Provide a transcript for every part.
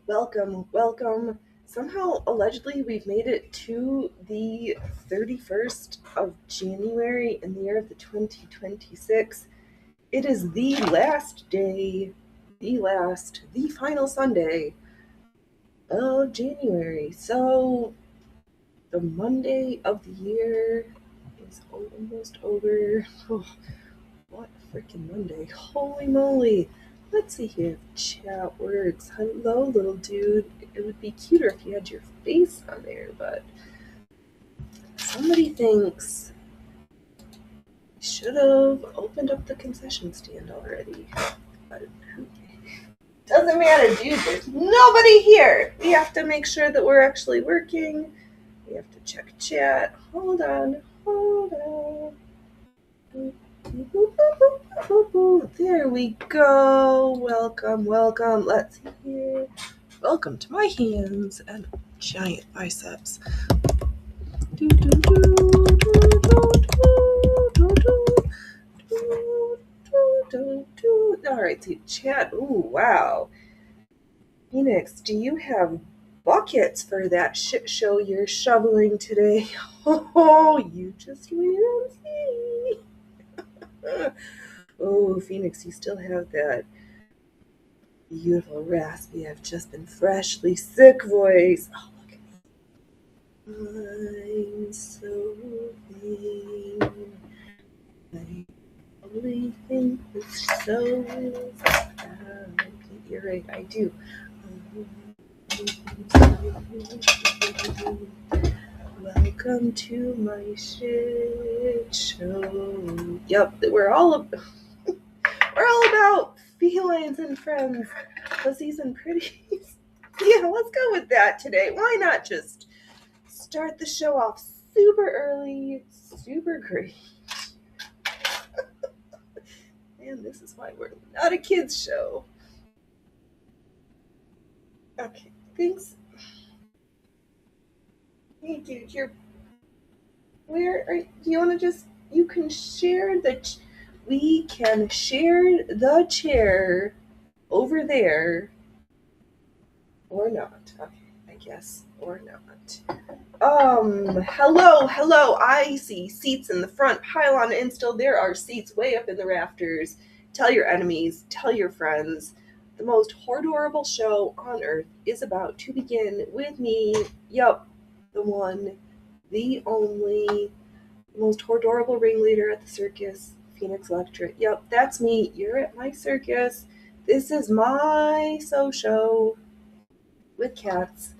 Welcome. Somehow, allegedly, we've made it to the 31st of January in the year of the 2026. It is the last day, the final Sunday of January. So, the Monday of the year is almost over. Oh, what a freaking Monday. Holy moly. Let's see here. Chat works. Hello, little dude. It would be cuter if you had your face on there, but somebody thinks you should have opened up the concession stand already. But doesn't matter, dude. There's nobody here. We have to make sure that we're actually working. We have to check chat. Hold on. There we go. Welcome. Let's see here. Welcome to my hands and giant biceps. Alright, so chat. Ooh, wow. Phoenix, do you have buckets for that shit show you're shoveling today? Oh, you just wait and see. Oh, Phoenix, you still have that beautiful, raspy, I've just been freshly sick voice. Oh, look at me. I'm so vain. I only think this show is about. You're right, I do. Welcome to my shit show. Yep, we're all about felines and friends, pussies and pretties. Yeah, let's go with that today. Why not just start the show off super early, super great? And this is why we're not a kids show. Okay, thanks. Hey, dude, where are you? Want to just? You can share we can share the chair over there, or not. Okay, I guess, or not. Hello. I see seats in the front. Pile on in still. There are seats way up in the rafters. Tell your enemies, tell your friends. The most horrible show on earth is about to begin with me. Yup, the one, the only, most horrible ringleader at the circus, Phoenix Electric. Yup, that's me. You're at my circus. This is my show with cats.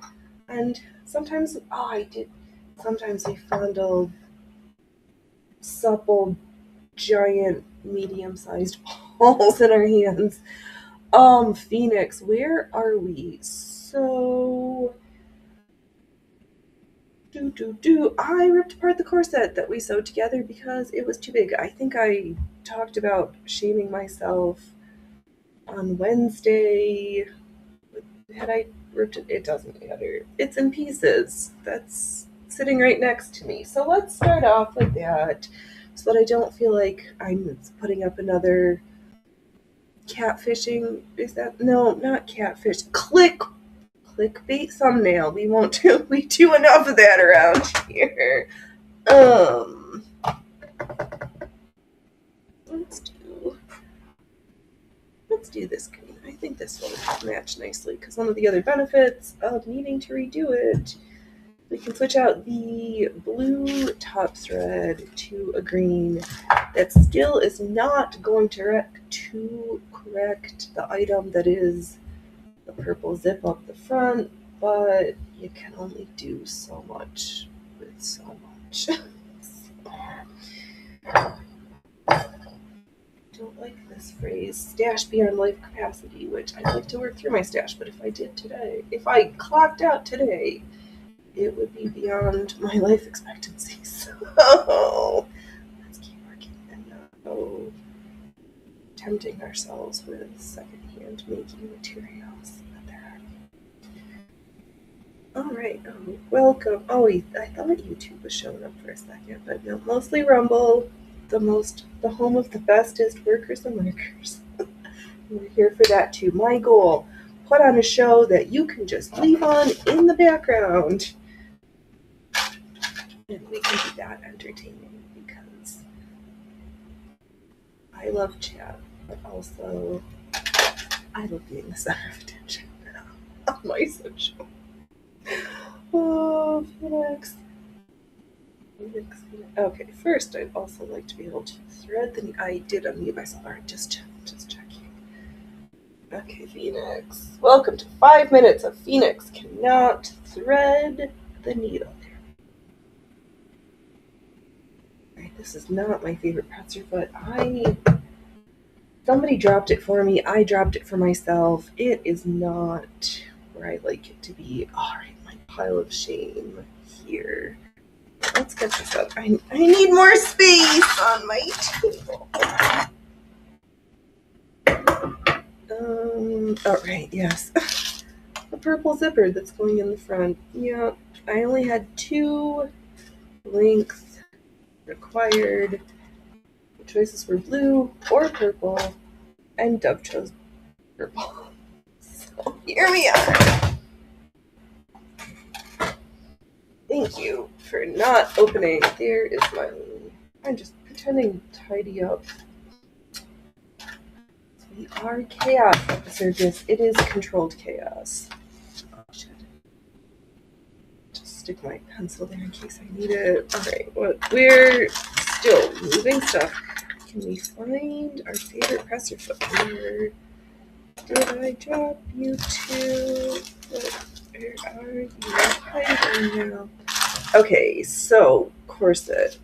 And sometimes we fondle supple, giant, medium-sized balls in our hands. Phoenix, where are we? So, I ripped apart the corset that we sewed together because it was too big. I think I talked about shaming myself on Wednesday. Had I ripped it? It doesn't matter. It's in pieces. That's sitting right next to me. So let's start off with that so that I don't feel like I'm putting up another catfishing. Is that? No, not catfish. Clickbait thumbnail. We do enough of that around here. Let's do this green. I think this will match nicely because one of the other benefits of needing to redo it, we can switch out the blue top thread to a green that still is not going to correct the item that is the purple zip up the front, but you can only do so much with so much. Don't like this phrase, stash beyond life capacity, which I'd like to work through my stash, but if I clocked out today, it would be beyond my life expectancy. So let's keep working and not tempting ourselves with secondhand making materials. Alright, welcome. I thought YouTube was showing up for a second, but no, mostly Rumble, the home of the bestest workers and workers. We're here for that too. My goal put on a show that you can just leave on in the background. And we can be that entertaining because I love chat, but also I love being the center of attention on my social. Oh, Phoenix. Okay, first I'd also like to be able to thread the. I did unmute myself. Alright, just checking. Okay, Phoenix. Welcome to 5 minutes of Phoenix cannot thread the needle. Alright, this is not my favorite pretzer, but somebody dropped it for me. I dropped it for myself. It is not where I like it to be. Alright, my pile of shame here. Let's get this up. I need more space on my table. Alright, yes. The purple zipper that's going in the front. Yeah, I only had 2 lengths required. The choices were blue or purple, and Dove chose purple. So here we are. Thank you for not opening. There is my. I'm just pretending to tidy up. We are chaos at the circus. It is controlled chaos. Oh, shit. Just stick my pencil there in case I need it. Alright, we're still moving stuff. Can we find our favorite presser foot? Where did I drop you to? Where are you hiding now? Okay, so corset.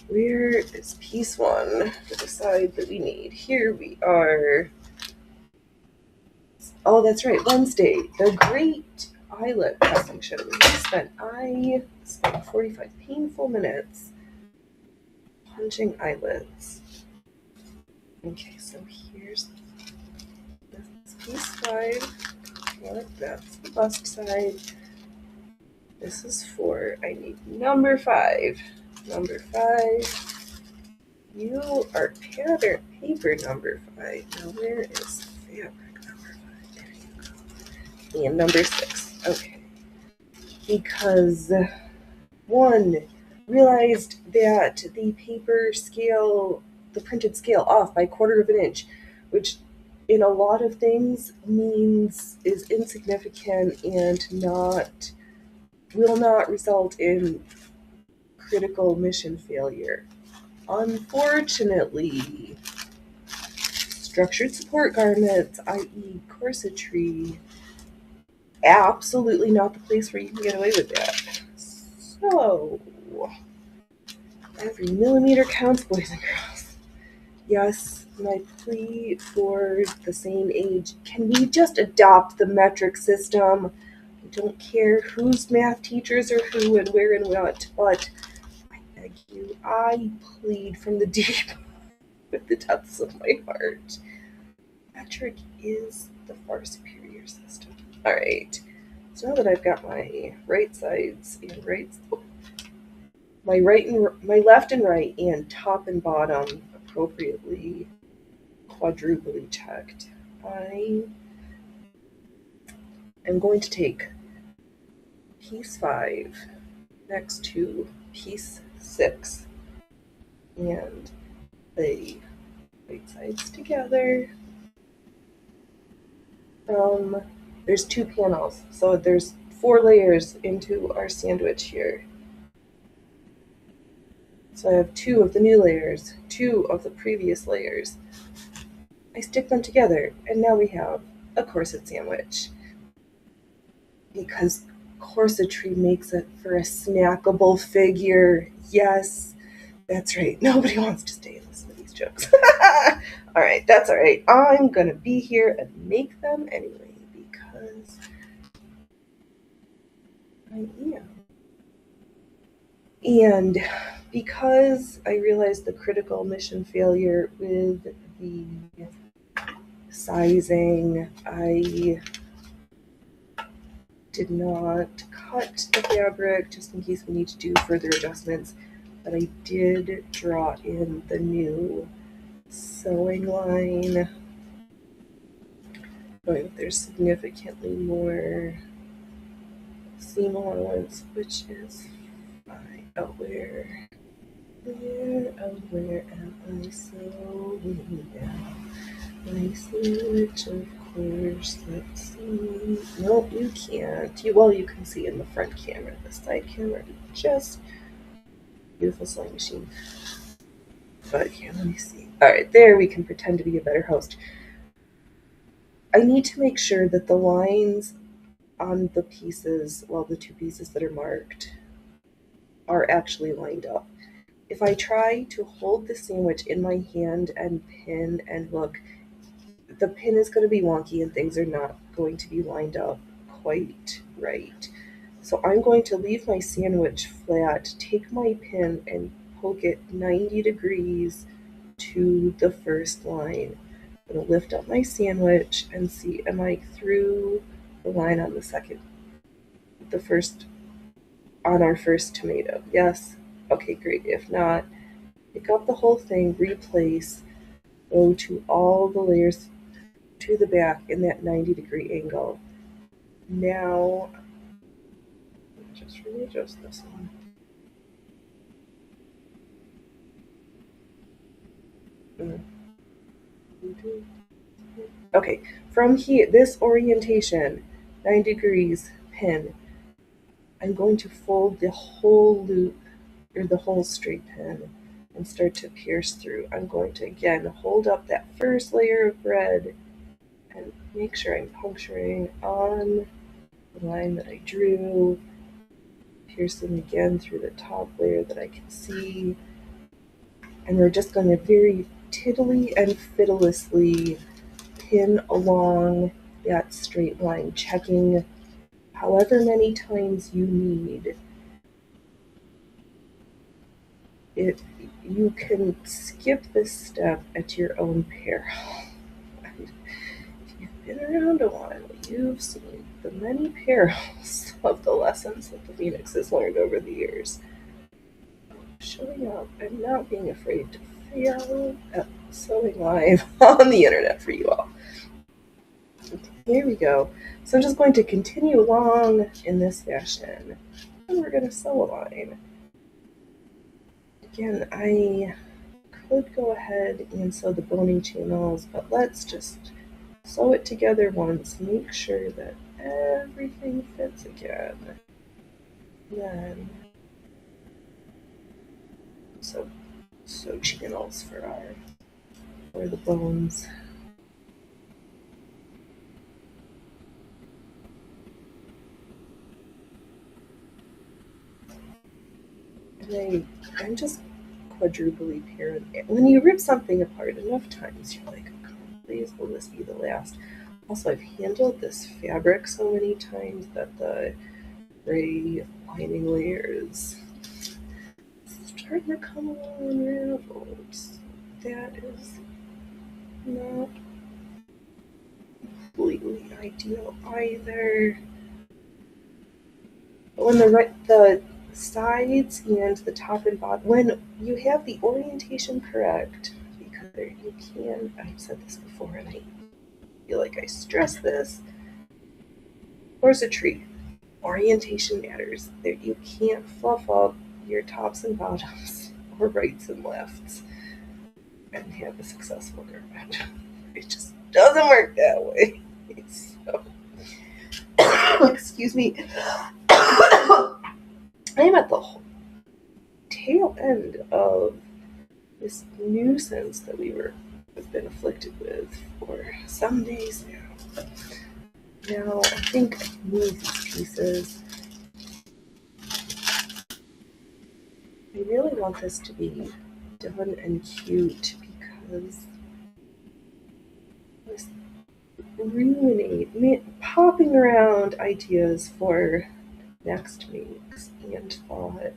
Where is piece 1? The side that we need. Here we are. Oh, that's right. Wednesday, the great eyelet pressing show. I spent 45 painful minutes punching eyelets. Okay, so here's this piece 5. That's the bust side. This is 4. I need number 5. Number 5. You are pattern paper number 5. Now where is fabric number 5? There you go. And number 6. Okay. Because 1, realized that the paper scale, the printed scale off by 1/4 of an inch, which in a lot of things means is insignificant and will not result in critical mission failure. Unfortunately, structured support garments, i.e. corsetry, absolutely not the place where you can get away with that. So, every millimeter counts, boys and girls. Yes, my plea for the same age, can we just adopt the metric system? I don't care whose math teachers are who and where and what, but I beg you, I plead from the deep with the depths of my heart. Metric is the far superior system. Alright, so now that I've got my right sides and my left and right and top and bottom appropriately quadruply checked, I am going to take piece 5 next to piece 6 and lay right sides together. There's 2 panels, so there's 4 layers into our sandwich here. So I have 2 of the new layers, 2 of the previous layers. I stick them together, and now we have a corset sandwich. Because corsetry makes it for a snackable figure. Yes, that's right. Nobody wants to stay and listen to these jokes. Alright, that's alright. I'm gonna be here and make them anyway, because I am. And because I realized the critical mission failure with the sizing, I did not cut the fabric just in case we need to do further adjustments, but I did draw in the new sewing line There's significantly more seam allowance, which is fine. Oh, where am I sewing now? My sandwich, of course. Let's see. Nope, you can't. You can see in the front camera. The side camera is just beautiful sewing machine. But here, let me see. All right, there we can pretend to be a better host. I need to make sure that the lines on the pieces, well, the two pieces that are marked, are actually lined up. If I try to hold the sandwich in my hand and pin and look, the pin is going to be wonky and things are not going to be lined up quite right. So I'm going to leave my sandwich flat, take my pin and poke it 90 degrees to the first line. I'm going to lift up my sandwich and see, am I through the line on on our first tomato? Yes. Okay, great. If not, pick up the whole thing, replace, go to all the layers to the back in that 90-degree angle. Now, just readjust this one. Okay, from here, this orientation, 90 degrees, pin, I'm going to fold the whole loop, or the whole straight pin, and start to pierce through. I'm going to, again, hold up that first layer of bread and make sure I'm puncturing on the line that I drew, piercing again through the top layer that I can see. And we're just going to very tiddly and fiddlessly pin along that straight line, checking however many times you need. If you can skip this step at your own peril. If you've been around a while, you've seen the many perils of the lessons that the Phoenix has learned over the years. Showing up and not being afraid to fail at sewing live on the internet for you all. Here we go. So I'm just going to continue along in this fashion. And we're going to sew a line. Again, I could go ahead and sew the boning channels, but let's just sew it together once, make sure that everything fits again. Then sew channels for the bones. And I'm just quadruply paranoid. When you rip something apart enough times, you're like, oh, please, will this be the last? Also, I've handled this fabric so many times that the gray lining layers starting to come along unraveled. That is not completely ideal either. But when the sides and the top and bottom, when you have the orientation correct, because you can, I've said this before and I feel like I stress this, corsetry, orientation matters. You can't fluff up your tops and bottoms or rights and lefts and have a successful garment. It just doesn't work that way. So, excuse me. I am at the tail end of this nuisance that have been afflicted with for some days now. Now I think I can move these pieces. I really want this to be done and cute because I was popping around ideas for next makes and thought,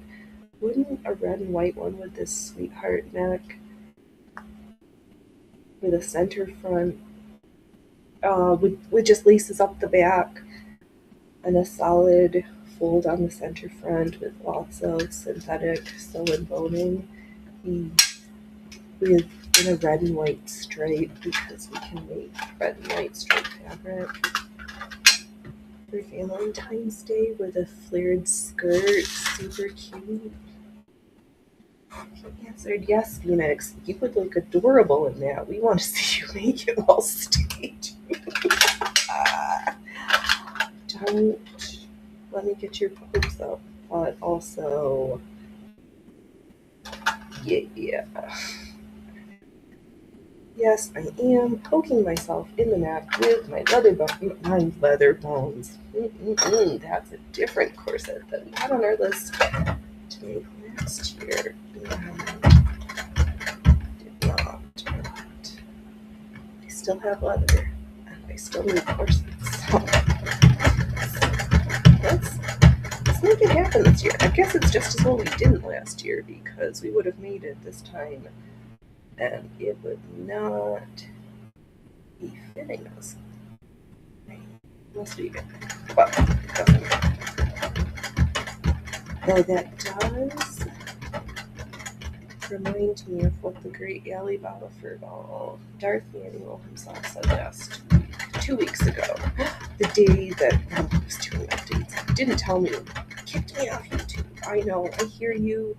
wouldn't a red and white one with this sweetheart neck with a center front with just laces up the back and a solid fold on the center front with lots of synthetic sew and boning with in a red and white stripe, because we can make red and white stripe fabric for Valentine's Day with a flared skirt. Super cute. He answered, yes, Phoenix. You would look adorable in that. We want to see you make it while stage. Don't let me get your pose up, but also, yeah. Yes, I am poking myself in the neck with my leather bones. That's a different corset than we had on our list to make last year. Did not. I still have leather, and I still need corsets. So let's make it happen this year. I guess it's just as well we didn't last year, because we would have made it this time and it would not be fitting us. Unless we get, well, it doesn't matter. Though that does remind me of what the great Allie Bottleford Darth Manuel himself said last week, 2 weeks ago, the day that Rumble was doing updates. He didn't tell me, kicked me off YouTube. I know, I hear you.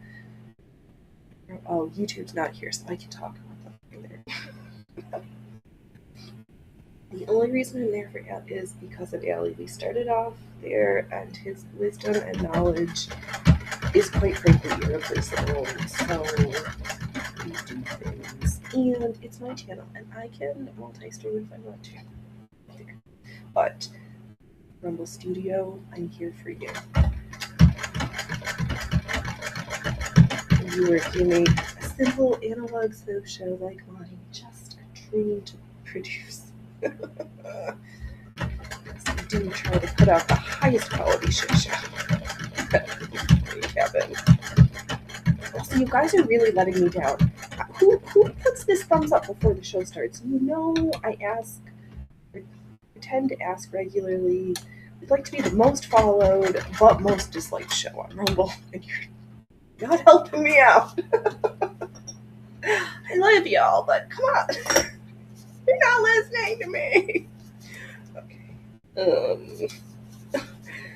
Oh, YouTube's not here, so I can talk about them later. The only reason I'm there for Al is because of Allie. We started off there, and his wisdom and knowledge is quite frankly irreplaceable. So we do things, and it's my channel, and I can multi-stream if I want to. There. But Rumble Studio, I'm here for you. You were to make a simple analog soap show like mine, just a dream to produce. So we do try to put out the highest quality shit show that we haven't. Also, you guys are really letting me down. Who puts this thumbs up before the show starts? You know, I tend to ask regularly. We'd like to be the most followed but most disliked show on Rumble, and you're not helping me out. I love y'all, but come on. You're not listening to me. Okay.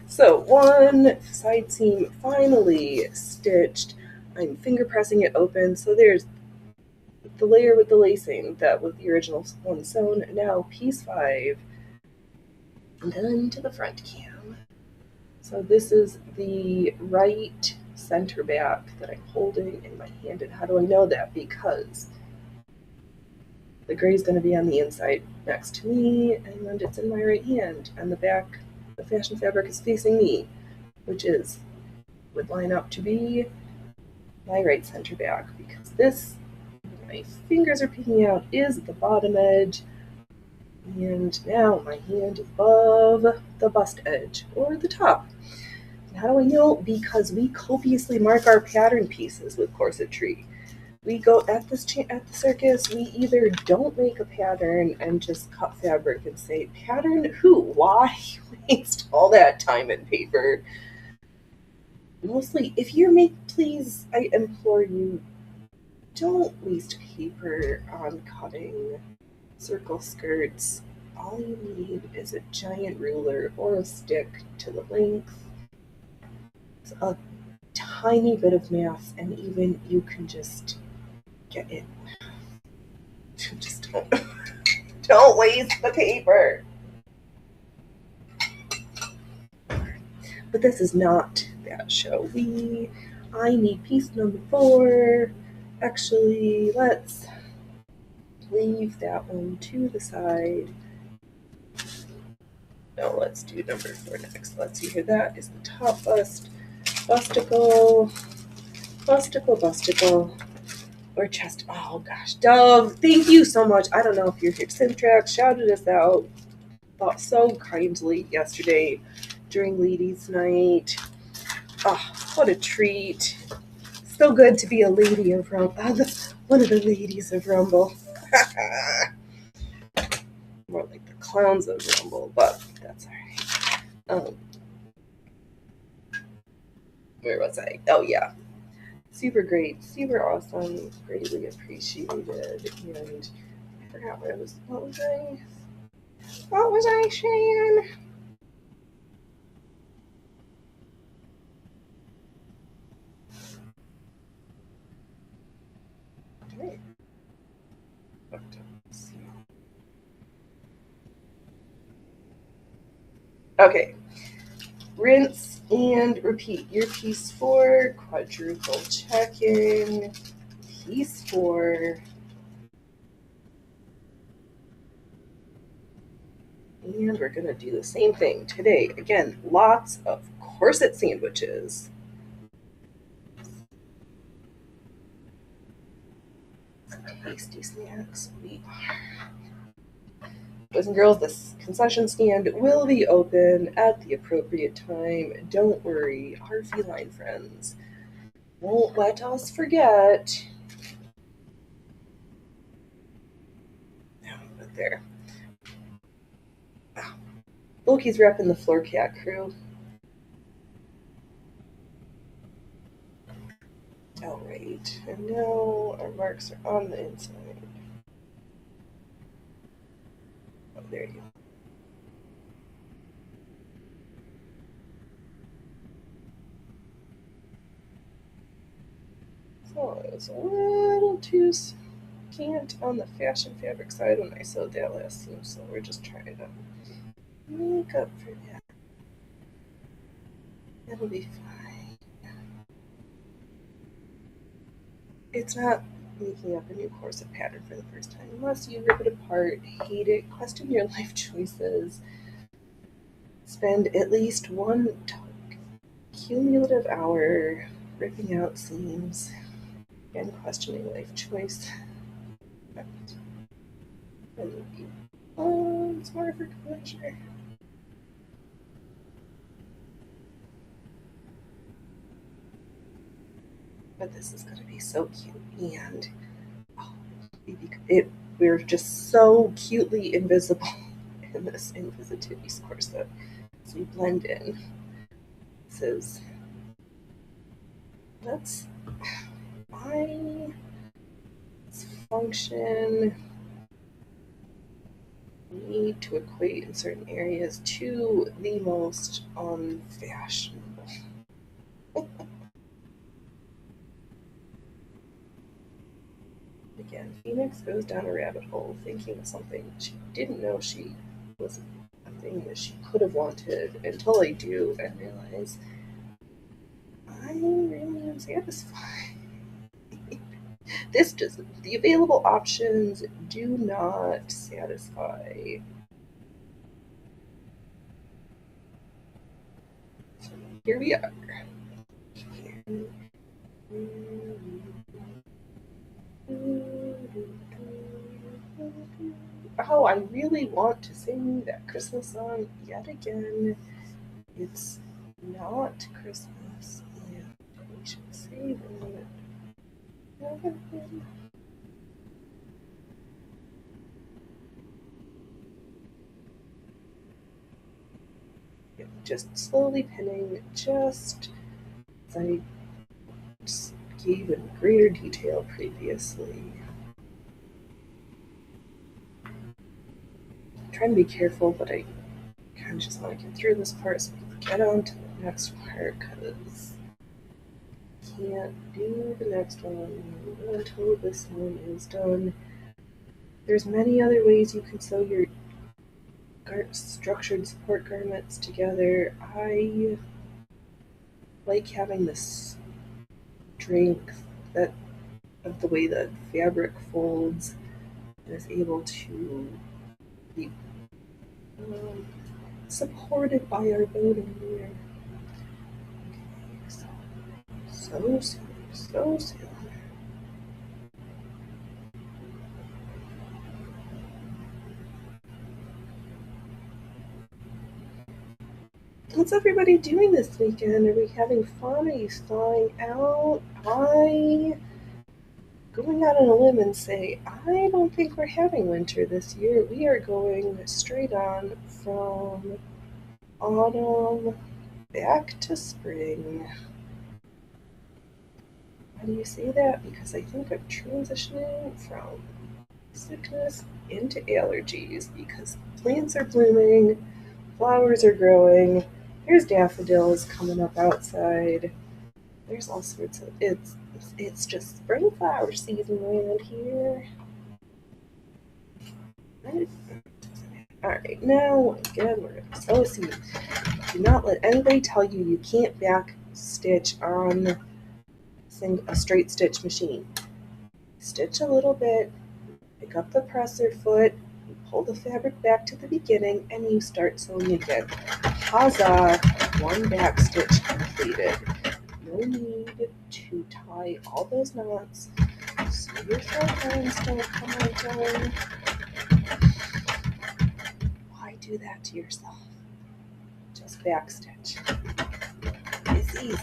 So one side seam finally stitched. I'm finger pressing it open. So there's the layer with the lacing that was the original one sewn. Now piece 5. And then to the front cam. So this is the right center back that I'm holding in my hand. And how do I know that? Because the gray is going to be on the inside next to me, and it's in my right hand. And the back, the fashion fabric is facing me, which would line up to be my right center back, because this, my fingers are peeking out, is the bottom edge. And now my hand is above the bust edge, or the top. And how do I know? Because we copiously mark our pattern pieces with Corset Tree. We go at the circus, we either don't make a pattern and just cut fabric and say, pattern who? Why waste all that time and paper? Mostly, if you're please, I implore you, don't waste paper on cutting circle skirts. All you need is a giant ruler or a stick to the length. It's a tiny bit of math, and even you can just get it. Just don't waste the paper. But this is not that show. I need piece number 4. Actually, let's leave that one to the side. No, let's do number 4 next. Let's see here. That is the top bust. Busticle. Or chest. Oh gosh, Dove, thank you so much. I don't know if you're here. Simtrax shouted us out so kindly yesterday during Ladies' Night. Oh, what a treat. So good to be a lady of Rumble. One of the ladies of Rumble. More like the clowns of Rumble, but that's alright. Where was I? Oh yeah. Super great, super awesome, greatly appreciated, and I forgot what was I? What was I saying? Okay. Rinse and repeat. Your piece 4, quadruple check-in. Piece 4. And we're going to do the same thing today. Again, lots of corset sandwiches. Tasty snacks. Boys and girls, this concession stand will be open at the appropriate time. Don't worry, our feline friends won't let us forget. But there. Loki's repping the floor cat crew. Alright, and now our marks are on the inside. Oh, there you go. So it was a little too scant on the fashion fabric side when I sewed that last seam, so we're just trying to make up for that. It'll be fine. It's not making up a new corset pattern for the first time unless you rip it apart, hate it, question your life choices, spend at least one cumulative hour ripping out seams and questioning life choice. It's more for pleasure. But this is going to be so cute, and we're just so cutely invisible in this Invisitivity's corset. So we blend in. This is why this function need to equate in certain areas to the most unfashionable. Again, Phoenix goes down a rabbit hole thinking of something she didn't know she was a thing that she could have wanted until I do and realize I really am satisfied. The available options do not satisfy. So here we are. Oh, I really want to sing that Christmas song yet again. It's not Christmas, and we should save it. Just slowly pinning, just as I gave in greater detail previously. I'm trying to be careful, but I kind of just want to get through this part so we can get on to the next part, because I can't do the next one until this one is done. There's many other ways you can sew your structured support garments together. I like having this strength that of the way the fabric folds and is able to be supported by our bone here. Okay, so soon. What's everybody doing this weekend? Are we having fun? Are you thawing out? Going out on a limb and say, I don't think we're having winter this year. We are going straight on from autumn back to spring. Why do you say that? Because I think I'm transitioning from sickness into allergies because plants are blooming, flowers are growing, there's daffodils coming up outside. There's all sorts of it's just spring flower season around here. Alright, now again we're gonna sew a seam. Do not let anybody tell you you can't back stitch on a straight stitch machine. Stitch a little bit, pick up the presser foot, pull the fabric back to the beginning, and you start sewing again. Huzzah! One back stitch completed. No need to tie all those knots so your thread lines don't come undone. Why do that to yourself? Just back stitch. It's easy.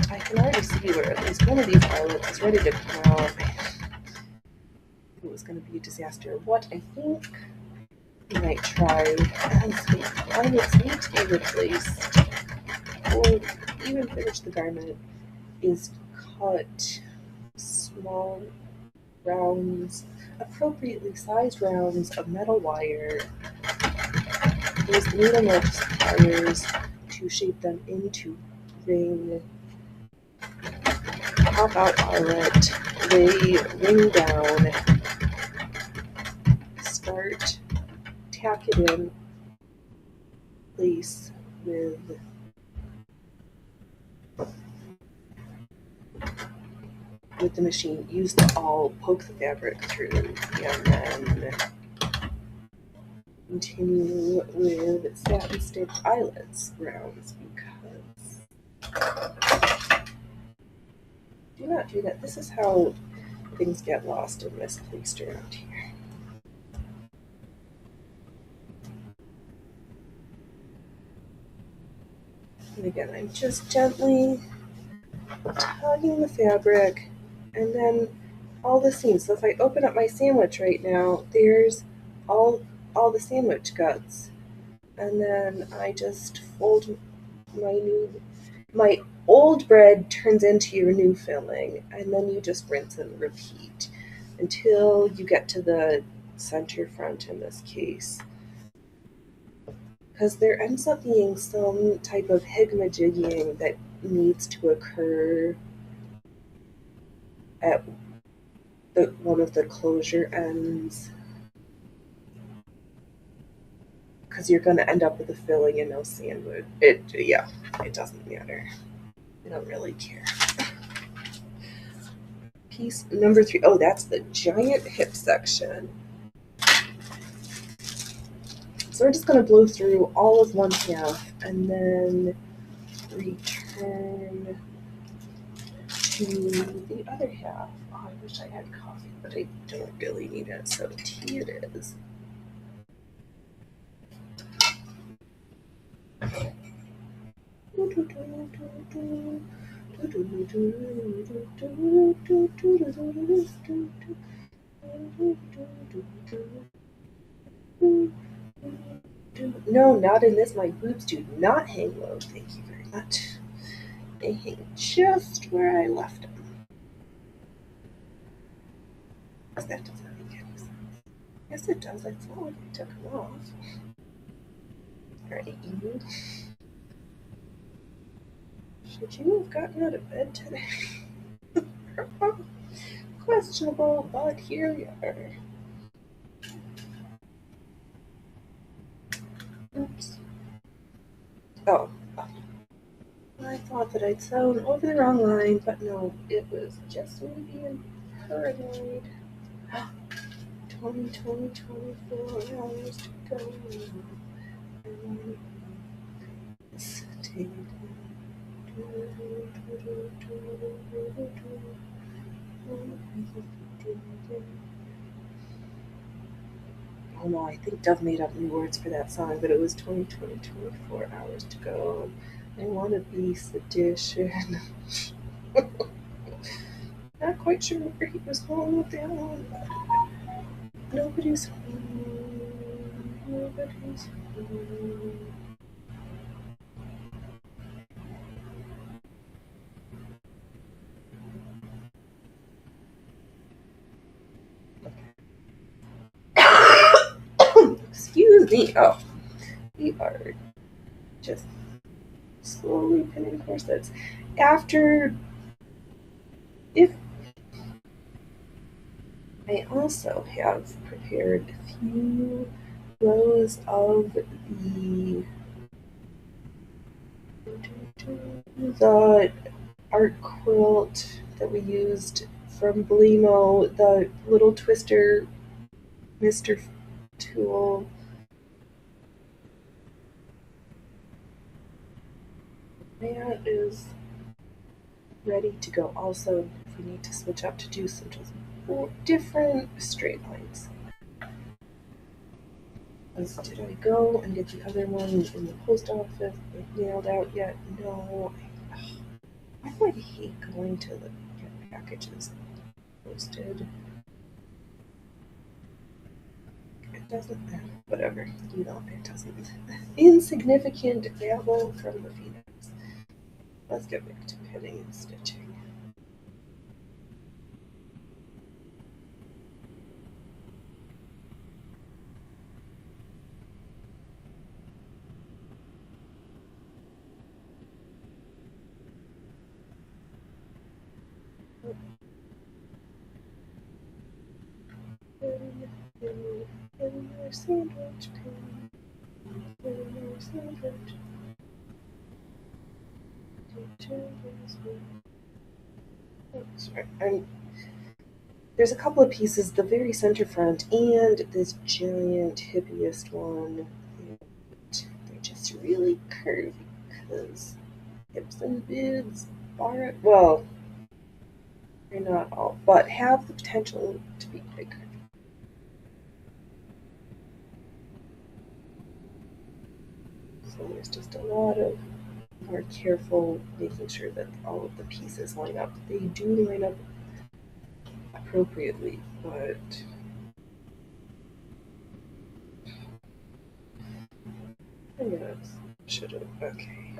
I can already see where at least one of these eyelets is ready to come out. It was going to be a disaster. What I think we might try as the eyelets need to be replaced or even finish the garment is cut small rounds, appropriately sized rounds of metal wire. Use the needle nose pliers to shape them into ring. Pop out eyelet, lay ring down, start, tack it in place with the machine. Use the awl, poke the fabric through, and then continue with satin stitch eyelets rounds because do not do that. This is how things get lost and misplaced around here. And again, I'm just gently tugging the fabric and then all the seams. So if I open up my sandwich right now, there's all the sandwich guts. And then I just fold my old bread turns into your new filling, and then you just rinse and repeat until you get to the center front in this case. Because there ends up being some type of higmajigging that needs to occur at one of the closure ends. Because you're going to end up with a filling and no sandwich. It doesn't matter. I don't really care. Piece number 3. Oh, that's the giant hip section. So we're just going to blow through all of one half and then return to the other half. Oh, I wish I had coffee, but I don't really need it, so tea it is. No, not in this. My boobs do not hang low. Thank you very much. They hang just where I left them. That doesn't make any sense. Yes, it does. I thought I took them off. Alright, you. Should you have gotten out of bed today? Questionable, but here we are. Oops. Oh. I thought that I'd sewn over the wrong line, but no, it was just me being paranoid. 24 hours to go. Oh no, I think Dove made up new words for that song, but it was 24 hours to go. I want to be sedition. Not quite sure where he was going with that one, but nobody's home. Nobody's home. me. Oh, we are just slowly pinning corsets. After, if I also have prepared a few rows of the art quilt that we used from Blimo, the little twister Mr. Tool. That is ready to go. Also, if we need to switch up to do some just different straight lines. Did I go and get the other one in the post office nailed out yet? No. Why do I hate going to the get packages posted? It doesn't, whatever, you know, it doesn't. Insignificant babble from the Phoenix. Let's get back to pinning and stitching. In your sandwich pin. In your sandwich. Sorry, there's a couple of pieces, the very center front and this giant hippiest one. They're just really curvy because hips and bibs are, well, they're not all, but have the potential to be quite curvy. So there's just a lot of more careful making sure that all of the pieces line up. They do line up appropriately, but I guess should have. Okay.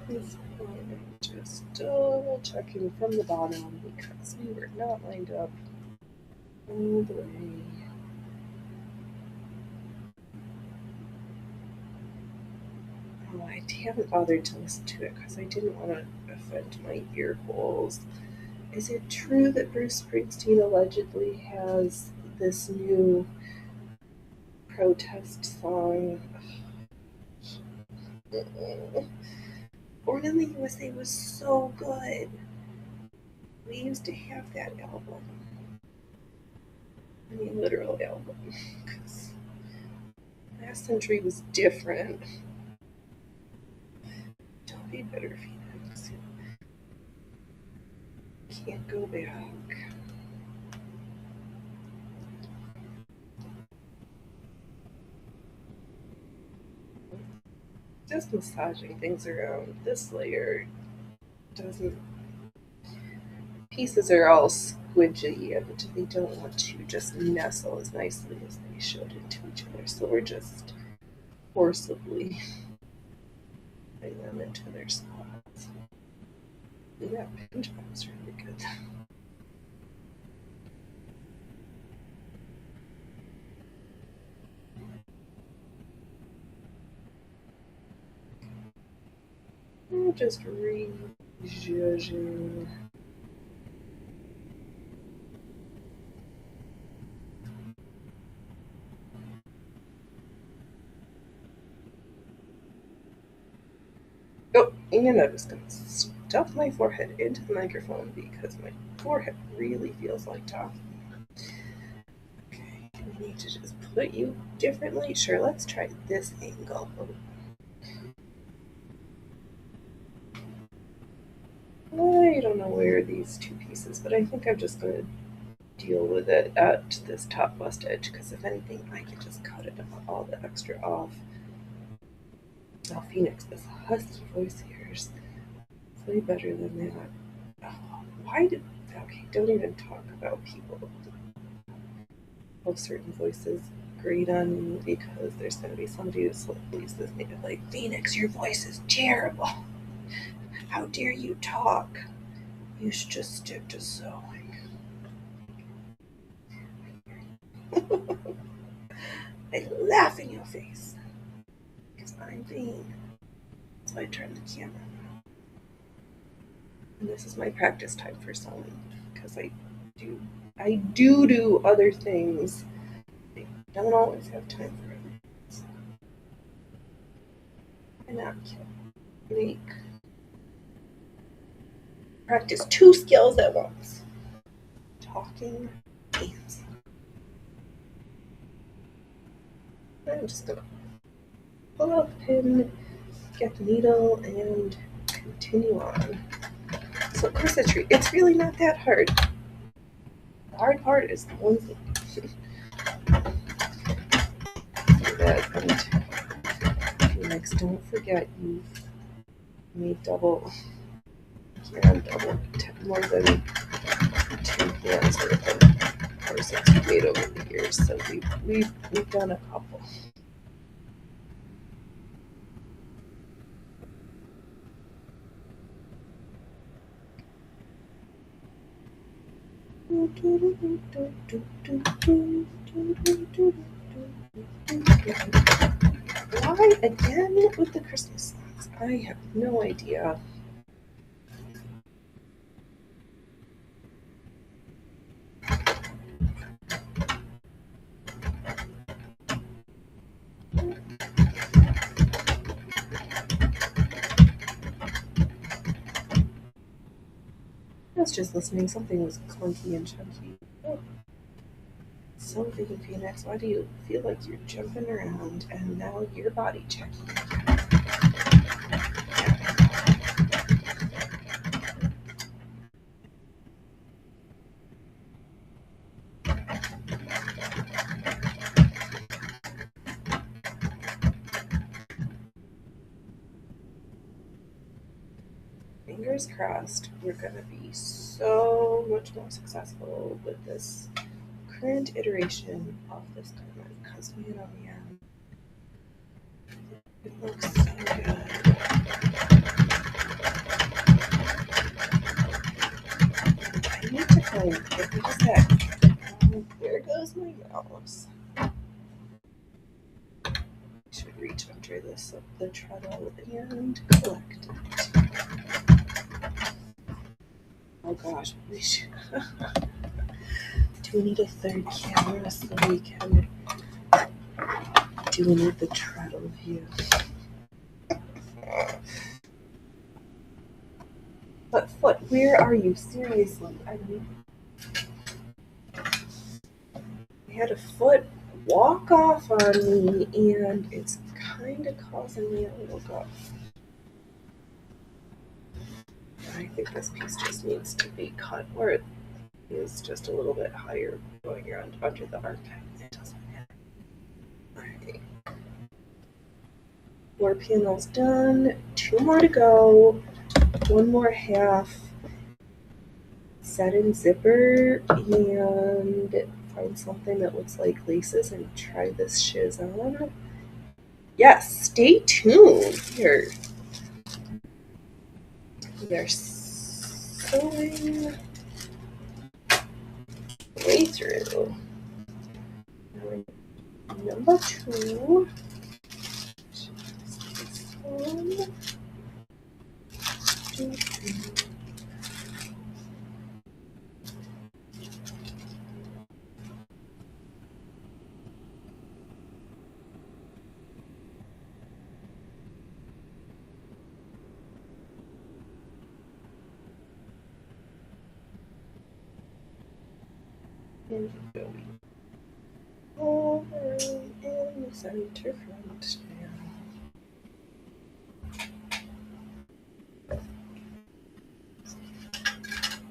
This one, just double checking from the bottom because we were not lined up all the way. Oh, I haven't bothered to listen to it because I didn't want to offend my ear holes. Is it true that Bruce Springsteen allegedly has this new protest song? Born in the USA was so good. We used to have that album. I mean, literal album. Because last century was different. Don't be bitter, Phoenix. Can't go back. Just massaging things around. This layer doesn't. Pieces are all squidgy and they don't want to just nestle as nicely as they should into each other. So we're just forcibly putting them into their spots. Yeah, pinch job's really good. I'm just rejudging. Oh, and I'm just going to stuff my forehead into the microphone because my forehead really feels like talking. Okay, we need to just put you differently. Sure, let's try this angle. I don't know where these two pieces, but I think I'm just going to deal with it at this top bust edge because if anything, I can just cut it all the extra off. Oh, Phoenix, this husky voice here is way better than that. Oh, why did. Okay, don't even talk about people of certain voices grate on me because there's going to be somebody who's this native like, Phoenix, your voice is terrible. How dare you talk? You should just stick to sewing. I laugh in your face because I'm vain. So I turn the camera on. And this is my practice time for sewing because I do other things. I don't always have time for it. So why not make practice two skills at once? Talking and sewing. I'm just gonna pull out the pin, get the needle, and continue on. So corsetry, it's really not that hard. The hard part is the ones that do that. And next, don't forget you've made double more than 2 hands worth of corsets we've made over the years. So we've done a couple. Why again with the Christmas songs? I have no idea. I was just listening. Something was clunky and chunky. Oh. So thinking, Phoenix, why do you feel like you're jumping around and now you're body checking? Fingers crossed, we're going to be so much more successful with this current iteration of this garment because, man, it looks so good. I need to find it. What is that? There goes my mouse. I should reach under this the treadle and collect it. Oh gosh, we should. Do we need a third camera so we can? Do we need the treadle view? But foot, where are you? Seriously, I mean, I had a foot walk off on me, and it's kind of causing me a little guff. I think this piece just needs to be cut, or it is just a little bit higher going around under the armpit. It doesn't matter. Alright. 4 panels done, 2 more to go, 1 more half. Set in zipper and find something that looks like laces and try this shiz on. Yes, stay tuned here. We are sewing way through. Number 2. This one. 2, 3. And go over in the center front now.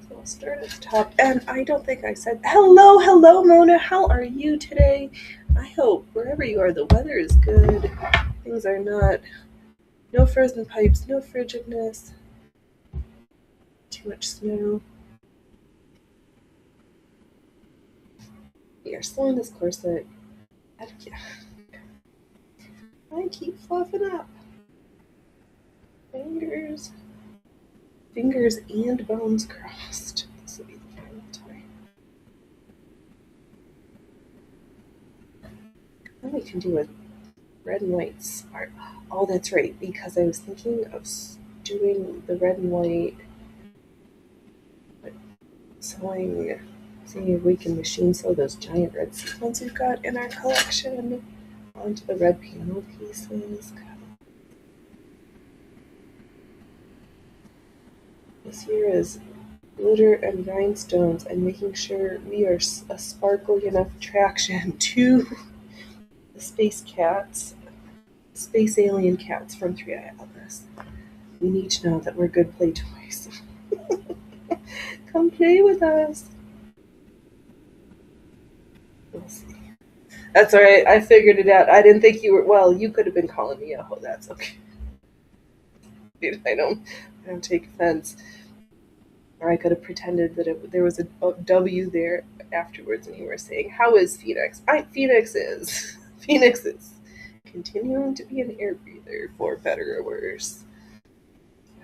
So I'll start at the top, and I don't think I said hello, Mona. How are you today? I hope wherever you are, the weather is good. Things are not. No frozen pipes, no frigidness. Too much snow. We are sewing this corset. I keep fluffing up. Fingers and bones crossed. This will be the final tie. can do a red and white spark. Oh, that's right, because I was thinking of doing the red and white, sewing, seeing if we can machine sew those giant red sequins we've got in our collection onto the red panel pieces. This here is glitter and rhinestones and making sure we are a sparkly enough attraction to the space alien cats from 3i Atlas. We need to know that we're good play toys. Come play with us. We'll see. That's alright, I figured it out. I didn't think you were, well, you could have been calling me a hoe, that's okay. Dude, I don't take offense. Or I could have pretended that there was a W there afterwards and you were saying, how is Phoenix? Phoenix is continuing to be an air breather, for better or worse.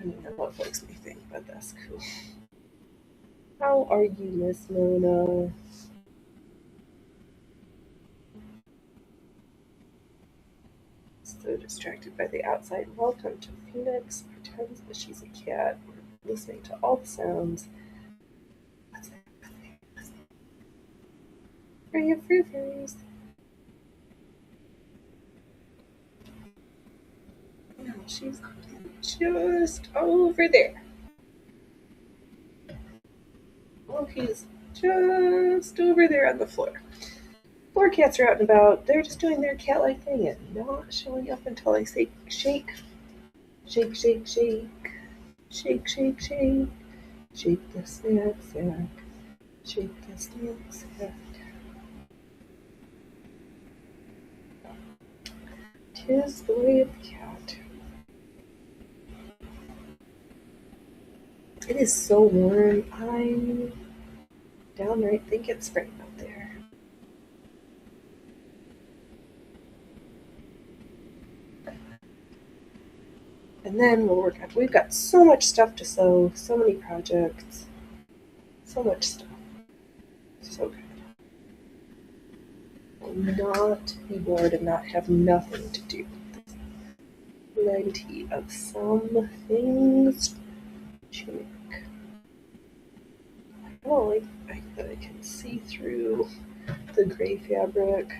I don't know what folks may think, but that's cool. How are you, Miss Mona? So distracted by the outside. Welcome to Phoenix. Pretends that she's a cat. We're listening to all the sounds. What's that? Free of furries. No, she's just over there. Oh, he's just over there on the floor. Four cats are out and about. They're just doing their cat-like thing and not showing up until I say shake. Shake, shake, shake. Shake, shake, shake. Shake the snack sack. Shake the snack sack. 'Tis the way of the cat. It is so warm. I downright think it's spring out there. And then we'll work on. We've got so much stuff to sew, so many projects, so much stuff. So good. Will not be bored and not have nothing to do. Plenty of some things to make. I like that I can see through the gray fabric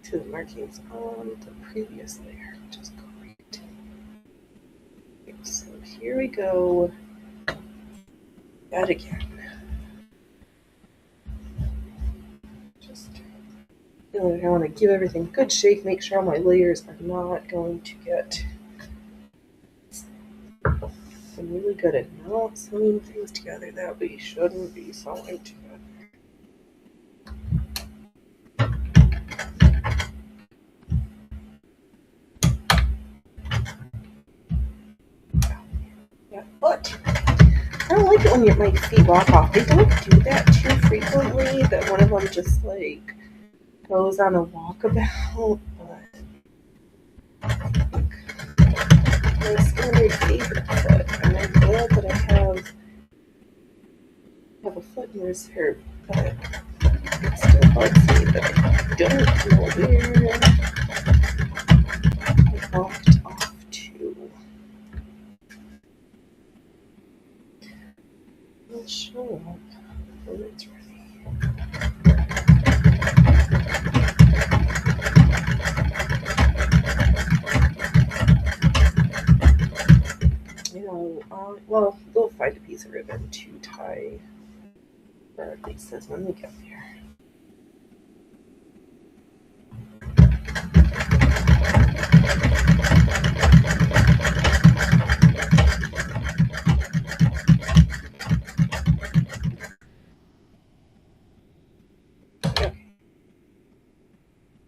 to the markings on the previous layer, which is great. Okay, so here we go. That again. Just I want to give everything a good shake, make sure all my layers are not going to get. I'm really good at not sewing things together that we shouldn't be sewing together. Yeah, but I don't like it when my feet walk off. They don't do that too frequently, that one of them just like goes on a walkabout, but my standard favorite foot, and I'm glad that I have a foot in reserve, but it still bugs me that I don't know where I walked off to. It'll show up when it's ready. Well, we'll find a piece of ribbon to tie our laces when we get there. Okay.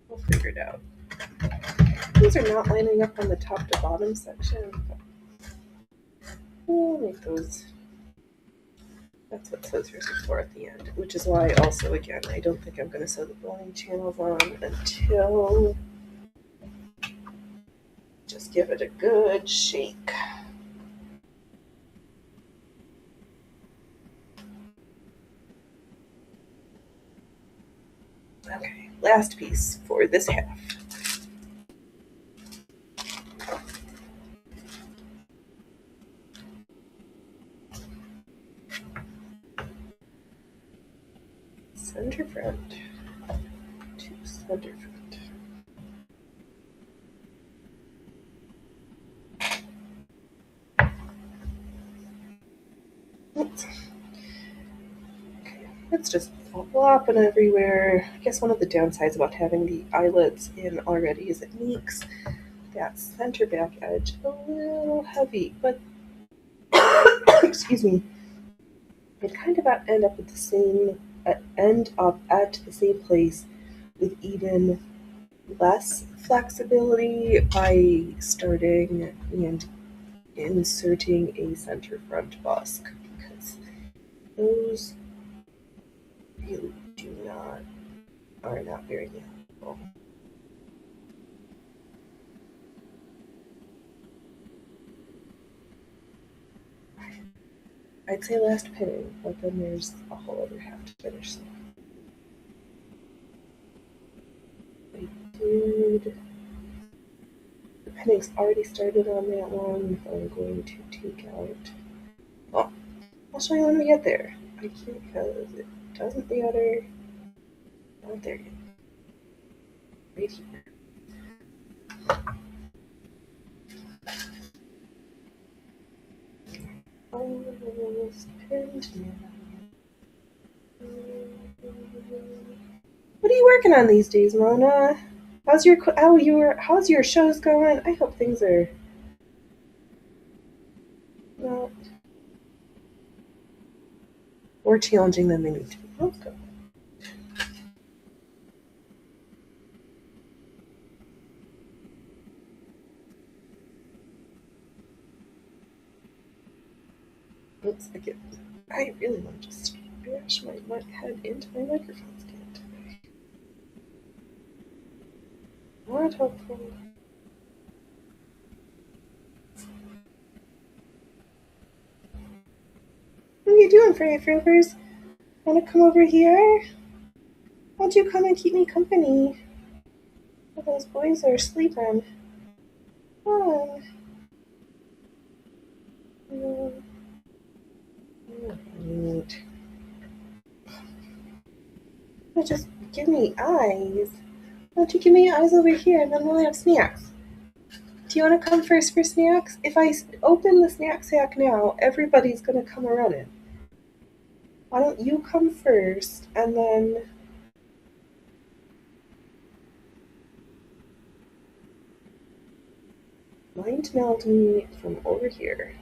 We'll figure it out. These are not lining up on the top to bottom section, but we'll make those. That's what scissors are for at the end, which is why also, again, I don't think I'm going to sew the bowling channels on until just give it a good shake. Okay, last piece for this half. Center front to center front. Oops. Okay, it's just flopping everywhere. I guess one of the downsides about having the eyelets in already is it makes that center back edge a little heavy, but excuse me, it kind of end up at the same place with even less flexibility by starting and inserting a center front busk, because those really are not very manageable. I'd say last pinning, but then there's a whole other half to finish. So I did. The pinning's already started on that one. I'm going to take out. Oh, I'll show you when we get there. I can't because it doesn't matter. Not there yet. Right here. Almost pinned now. What are you working on these days, Mona? How's your shows going? I hope things are not more challenging than they need to be. Let's go. Looks like it. I really want to just bash my head into my microphone stand today. Not helpful. What are you doing, Freddy Frovers? Wanna come over here? Won't you come and keep me company? Well, those boys are sleeping. Come on. Right. Well, just give me eyes. Why don't you give me eyes over here and then we'll have snacks? Do you want to come first for snacks? If I open the snack sack now, everybody's going to come running. Why don't you come first and then... Mind meld me from over here.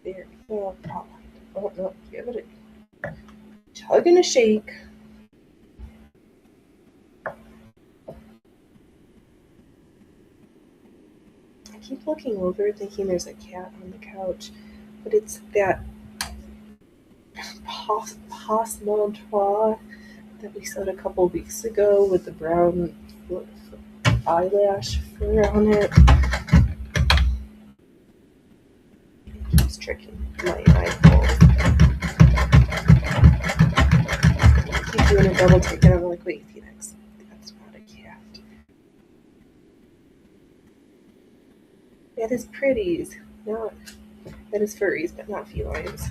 There we go. Oh no, give it a chug and a shake. I keep looking over thinking there's a cat on the couch, but it's that passe Montois that we said a couple weeks ago with the brown eyelash fur on it. It keeps tricking my eyeballs. I keep doing a double take and I'm like, wait, Phoenix, that's not a cat. That is pretties, not that is furries, but not felines.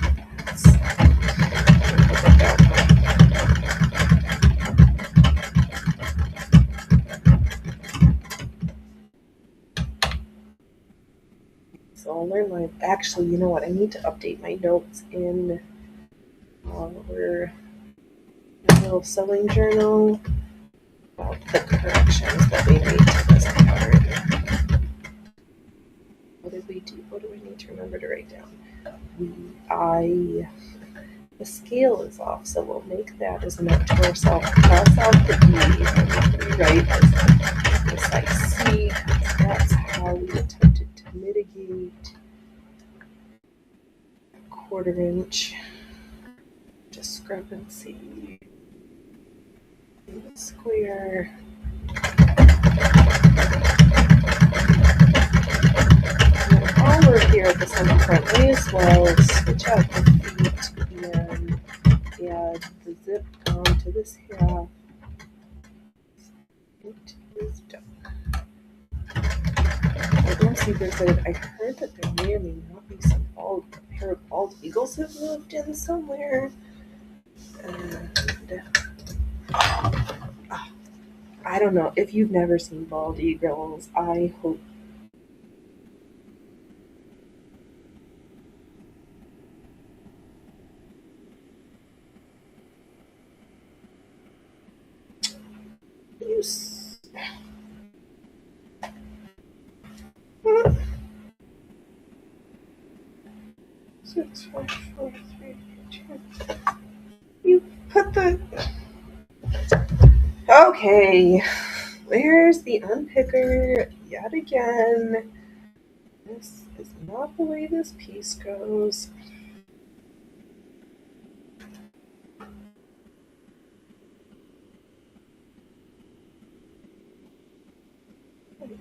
So I'll learn my. Actually, you know what? I need to update my notes in our little sewing journal about the corrections that we made to this pattern. What did we do? What do I need to remember to write down? The scale is off, so we'll make that as a note to ourselves. Cross out the E and rewrite as I see, because that's how we attempted to mitigate a 1/4 inch discrepancy in the square. And all we're at the center front, may as well switch out the feet and add the zip onto this half into this duck. I don't see there's I heard that there may or may not be some pair of bald eagles have moved in somewhere. And I don't know. If you've never seen bald eagles, I hope. You 6, 5, 4, 3, 2. You put the. Okay. Where's the unpicker yet again? This is not the way this piece goes. You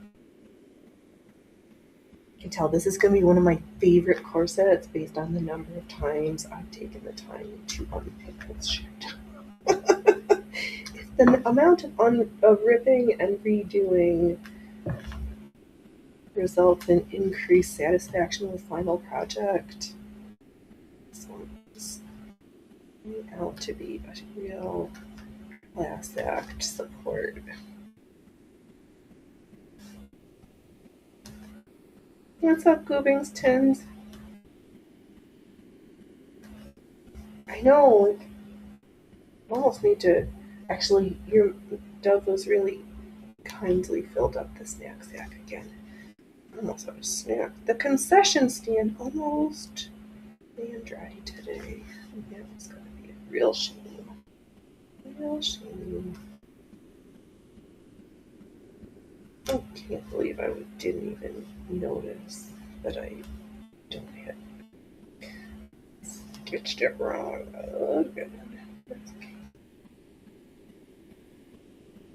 can tell this is going to be one of my favorite corsets based on the number of times I've taken the time to unpick this shit. If the amount of ripping and redoing results in increased satisfaction with final project, this one's out to be a real class act support. What's up, Goobings Tins? I know, I almost need to. Actually, your Dove was really kindly filled up the snack sack again. I almost have a snack. The concession stand almost ran dry today. Yeah, it's gonna be a real shame. Real shame. I can't believe I didn't even notice that I don't have stitched it wrong. Oh, good. That's okay.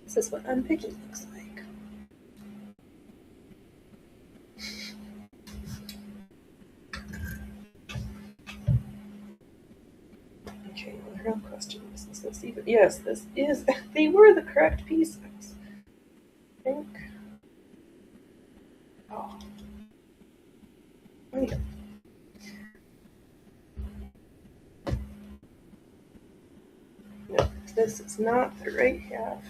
This is what unpicking looks like. Okay, well, the real question is this even? Yes, this is. They were the correct pieces. I think. Oh. Wait. No, this is not the right half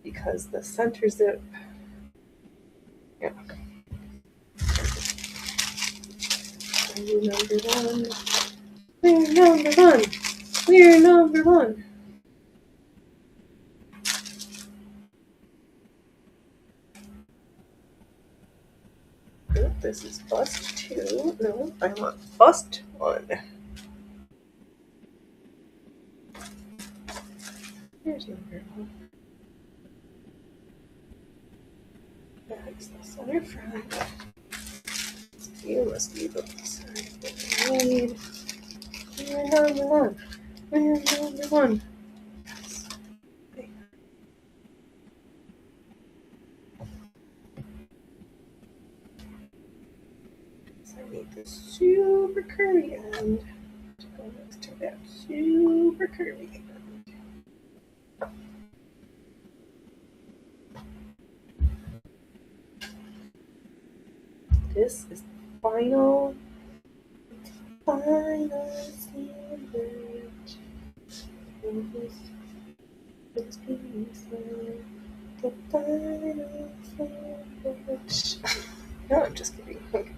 because the center zip. Yeah. We're number one. We're number one. We're number one. Oh, this is bust 2. No, I want bust 1. Here's number 1. That's the center front. You must be the side that I need. We're number 1. We're number 1. Yes. Okay. So I need the super curvy end to go next to that super curvy end. This is final sandwich. This piece of the final sandwich. No, I'm just kidding. Okay.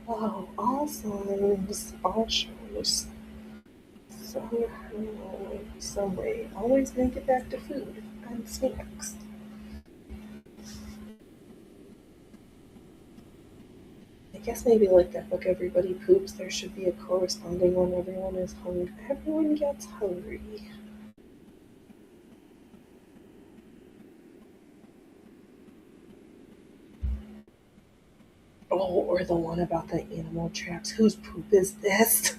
Wow, all signs, all shows. Somehow, some way, always make it back to food and snacks. I guess maybe like that book Everybody Poops, there should be a corresponding one. Everyone is hungry. Everyone gets hungry. Oh, or the one about the animal traps. Whose poop is this?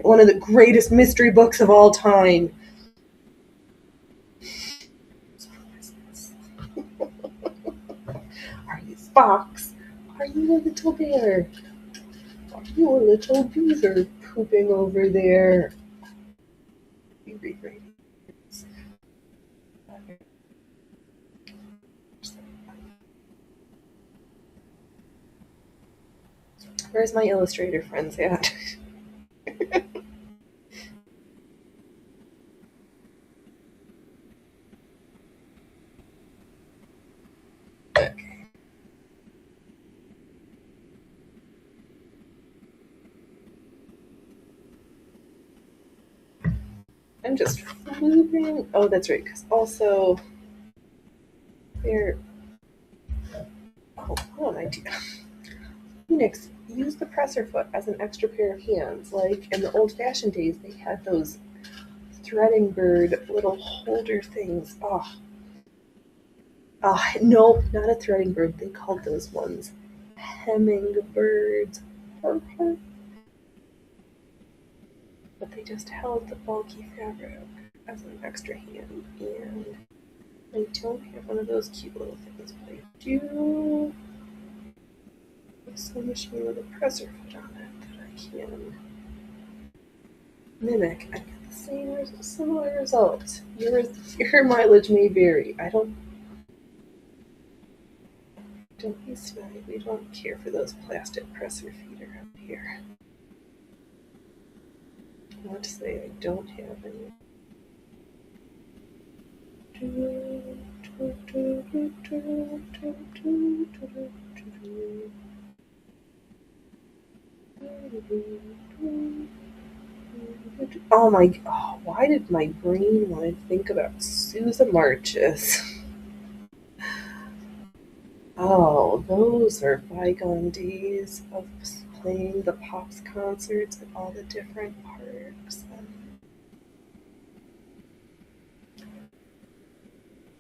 One of the greatest mystery books of all time. Are you Fox? Are you a little bear? Are you a little beaver pooping over there? Where's my illustrator friends at? Okay. I'm just moving. Oh, that's right, because also they're. Oh, what am I doing? Phoenix, use the presser foot as an extra pair of hands. Like in the old fashioned days, they had those threading bird little holder things. No, not a threading bird. They called those ones hemming birds. But they just held the bulky fabric as an extra hand. And I don't have one of those cute little things, but I do a sewing machine with a presser foot on it that I can mimic and get the same similar result. Your mileage may vary. Don't be snotty. We don't care for those plastic presser feet around here. I want to say I don't have any. Why did my brain want to think about Susan Marches? Oh, those are bygone days of playing the Pops concerts at all the different parks.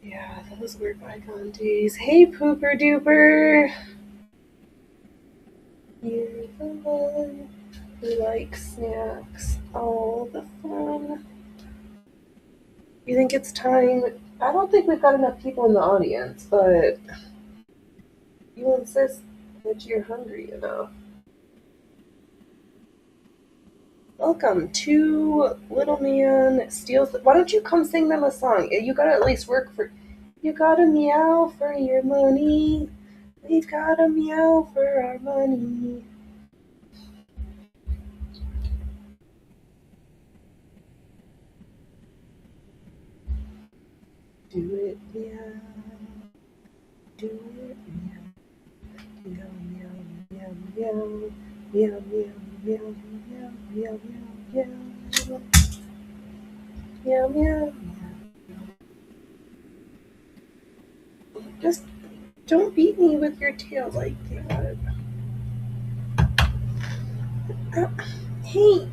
Yeah, those were bygone days. Hey, Pooper Duper! You're the one who likes snacks. All the fun. You think it's time? I don't think we've got enough people in the audience, but you insist that you're hungry enough. Welcome to Little Man Steals. Why don't you come sing them a song? You gotta at least work for. You gotta meow for your money. We've gotta meow for our money. Do it meow. Do it meow. Meow meow meow meow meow meow meow meow meow meow meow meow. Just don't beat me with your tail like that. Hey,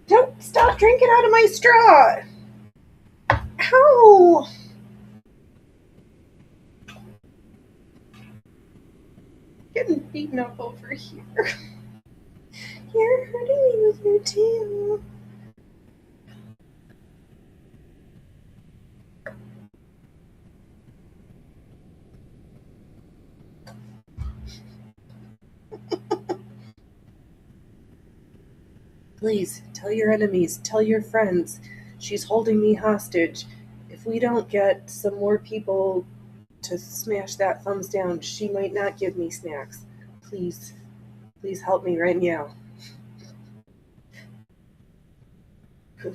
don't stop drinking out of my straw. Ow! Getting beaten up over here. You're hurting me with your tail. Please, tell your enemies, tell your friends. She's holding me hostage. If we don't get some more people to smash that thumbs down, she might not give me snacks. Please, please help me right now.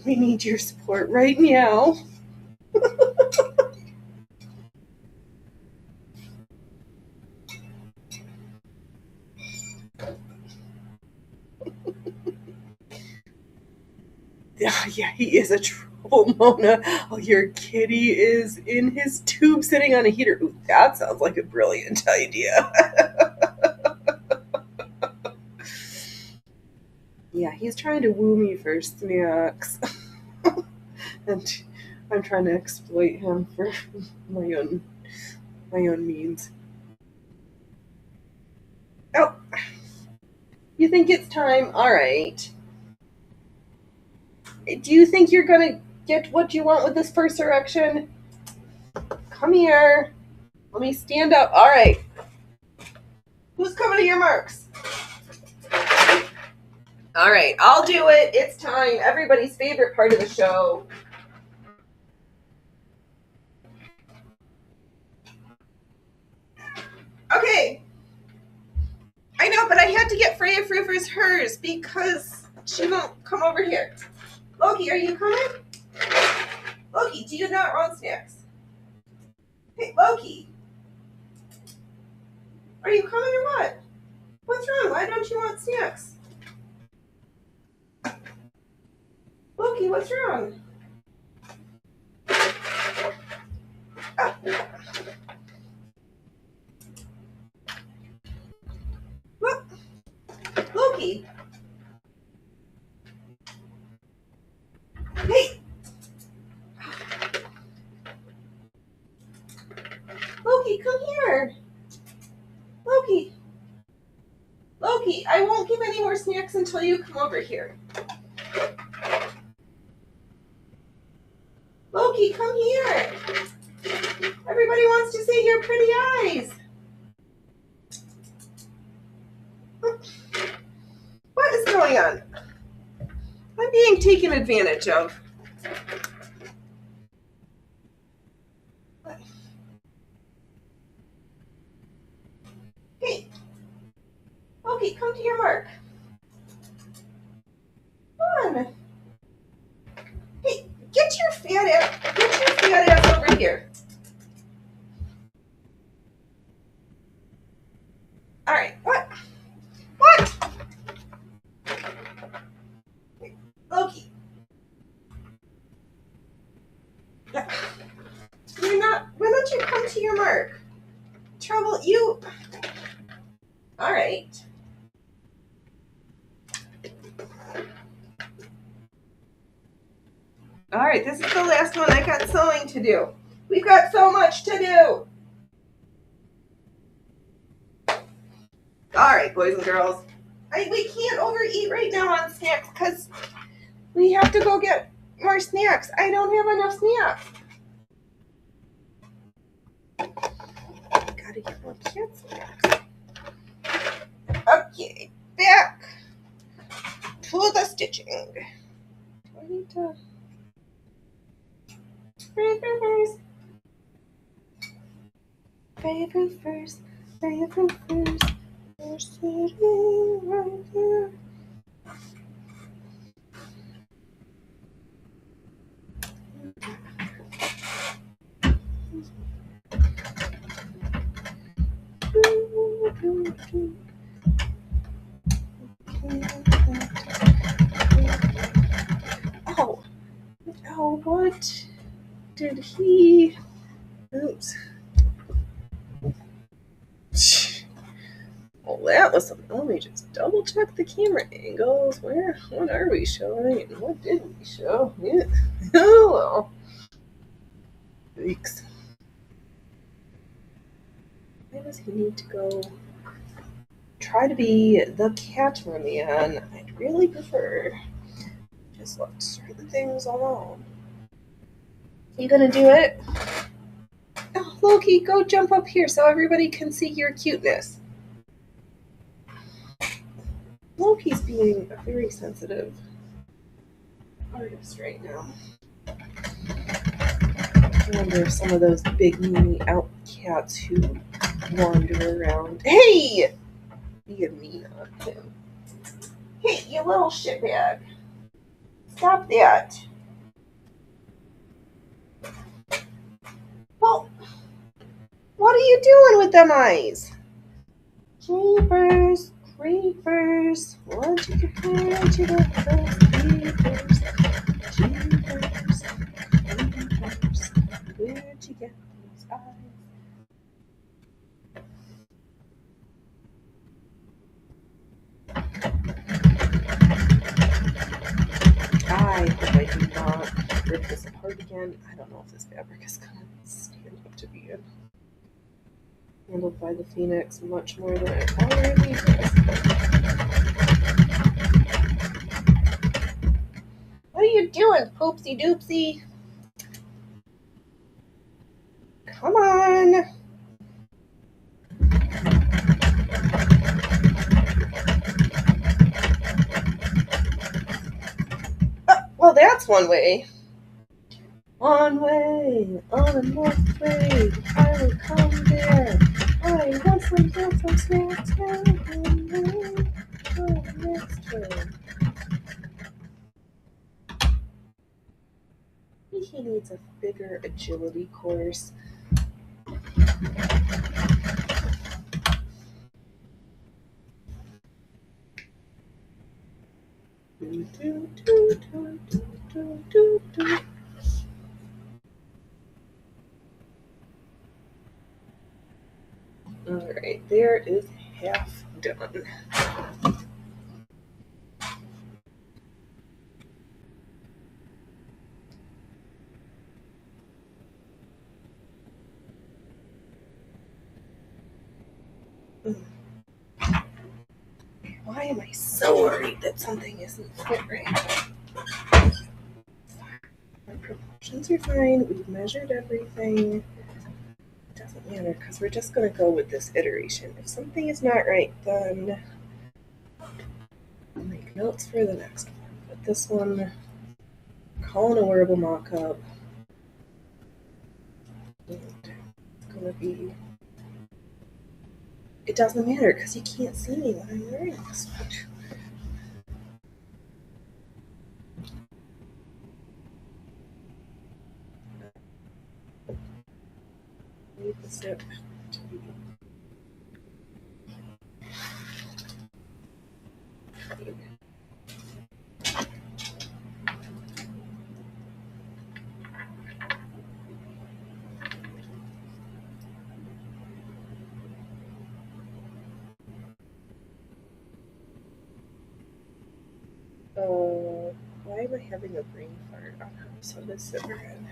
We need your support right now. Yeah, he is a trouble, Mona. Oh, your kitty is in his tube sitting on a heater. Ooh, that sounds like a brilliant idea. Yeah, he's trying to woo me for snacks. And I'm trying to exploit him for my own means. Oh, you think it's time? All right. Do you think you're gonna get what you want with this first erection? Come here. Let me stand up. All right. Who's coming to your marks? All right, I'll do it. It's time. Everybody's favorite part of the show. Okay. I know, but I had to get Freya Frufer's hers because she won't come over here. Loki, are you coming? Loki, do you not want snacks? Hey, Loki. Are you coming or what? What's wrong? Why don't you want snacks? Loki, what's wrong? Ah. Look. Loki. Hey. Loki, come here. Loki. Loki, I won't give any more snacks until you come over here. Loki, come here. Everybody wants to see your pretty eyes. What is going on? I'm being taken advantage of. Hey. Loki, come to your mark. Come on. Hey, get your fat ass over here. All right, what? Loki. You're not, why don't you come to your mark? Trouble, you. All right. All right, this is the last one. I got sewing to do. We've got so much to do. All right, boys and girls. We can't overeat right now on snacks because we have to go get more snacks. I don't have enough snacks. Gotta get more cat snacks. Okay, back to the stitching. Do I need to... Favorite first. You're sitting right here. Oh, what did he... Oops. Well, that was something. Let me just double check the camera angles. What are we showing and what did we show? Yeah. Oh, well. Weeks. Why does he need to go try to be the cat merman? I'd really prefer just let certain things alone. You gonna do it? Oh, Loki, go jump up here so everybody can see your cuteness. Loki's being a very sensitive artist right now. I wonder if some of those big meanie out cats who wander around. Hey! Be a mean on him. Hey, you little shitbag. Stop that. Well, what are you doing with them eyes? Jeepers, creepers. Where'd you get those creepers? Jeepers, creepers. Where'd you get those eyes? I hope I do not rip this apart again. I don't know if this fabric is going to stand up to be handled by the Phoenix much more than it already has. What are you doing, poopsie doopsie? Come on. that's one way. One way, on the north way, I will come there. I want some, get some snacks, and then go next way. He needs a bigger agility course. Do, do, do, do, do, do, do. Alright, there is half done. Why am I so worried that something isn't fit right? Our proportions are fine. We've measured everything. It doesn't matter because we're just going to go with this iteration. If something is not right, then I'll make notes for the next one. But this one, call an a wearable mock-up. It's going to be... It doesn't matter because you can't see me when I'm wearing this one. Leave the zip to be. Why am I having a brain fart on how to sew this zipper in?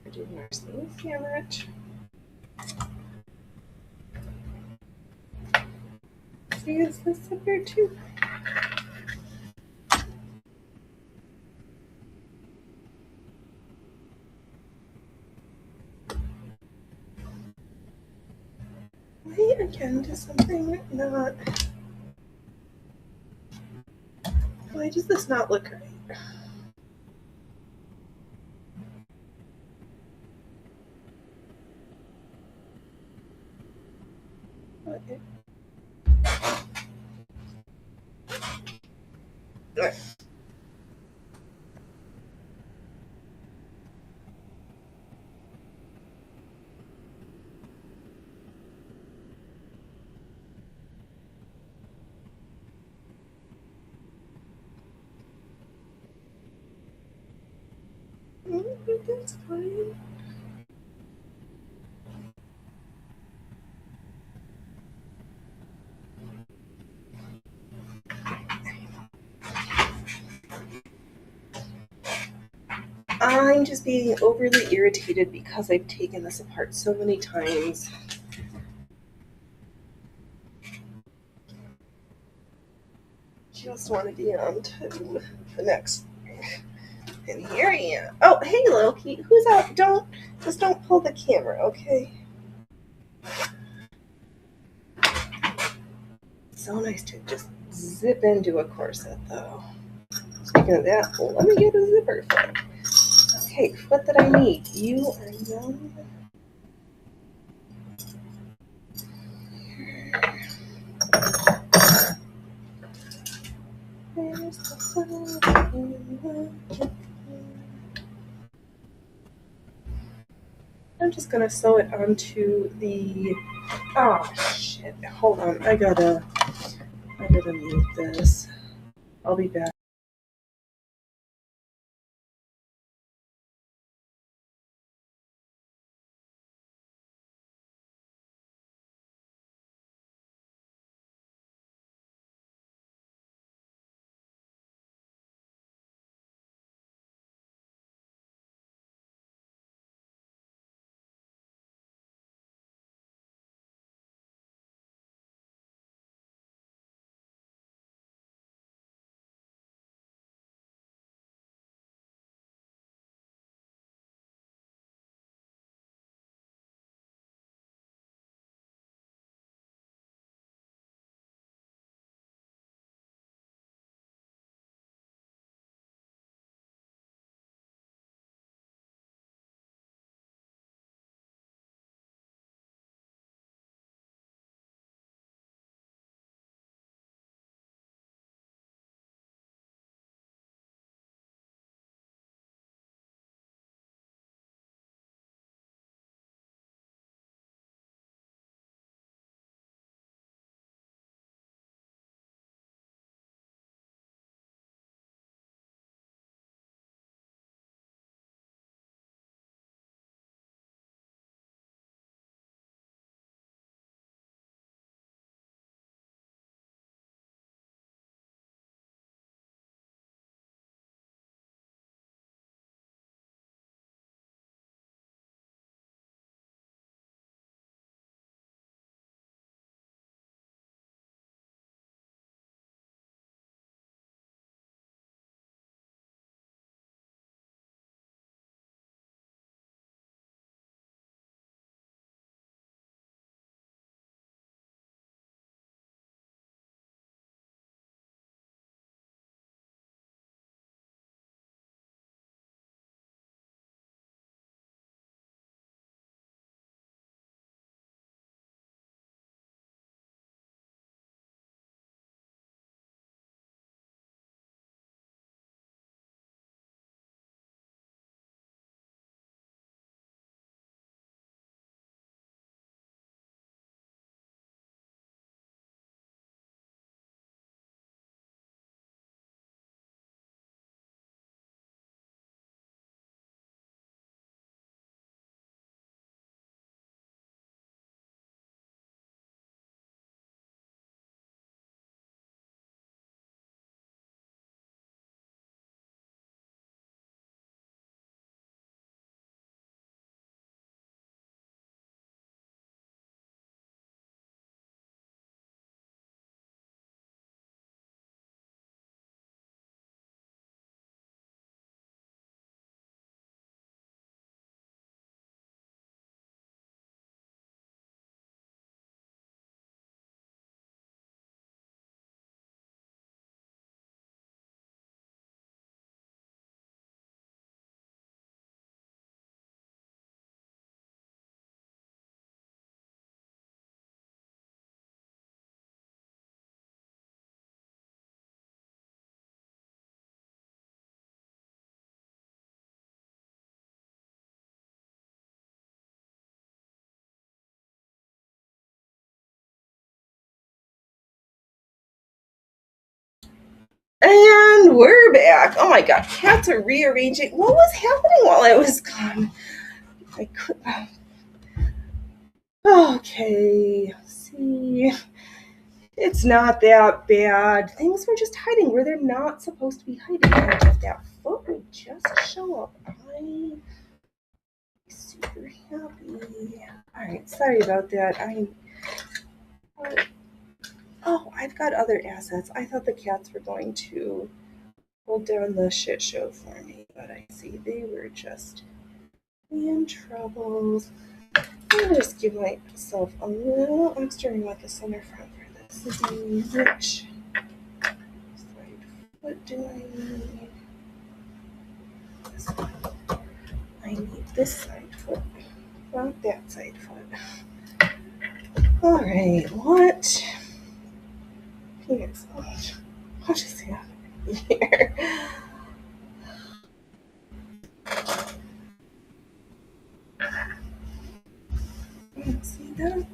We're doing our sleeve sandwich. See, is this zipper too? Why again does something not... Why does this not look right? Okay. Right. That's fine. I'm just being overly irritated because I've taken this apart so many times. Just want to be on to the next. And here I am. Oh, hey, Loki. Who's out? Don't pull the camera, okay? So nice to just zip into a corset, though. Speaking of that, let me get a zipper foot. Okay, what did I need? You are young. There's the flower. I'm just gonna sew it onto the. Oh shit! Hold on, I gotta mute this. I'll be back. And we're back. Oh my god, cats are rearranging. What was happening while I was gone? I could. Okay, see, it's not that bad. Things were just hiding where they're not supposed to be hiding. And if that foot would just show up, I'm super happy. Alright, sorry about that. Oh, I've got other assets. I thought the cats were going to hold down the shit show for me, but I see they were just in trouble. I'm gonna just give myself a little extra room at the center front for this. Which side foot do I need? This one. I need this side foot, not that side foot. Alright, what? Phoenix, what is happening here? See that?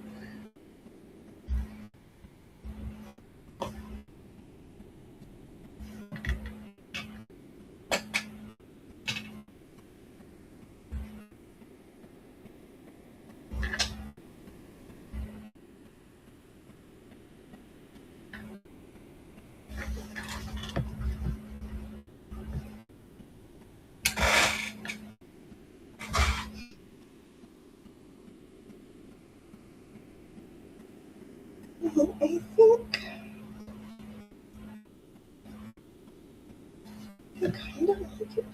I kind of like it,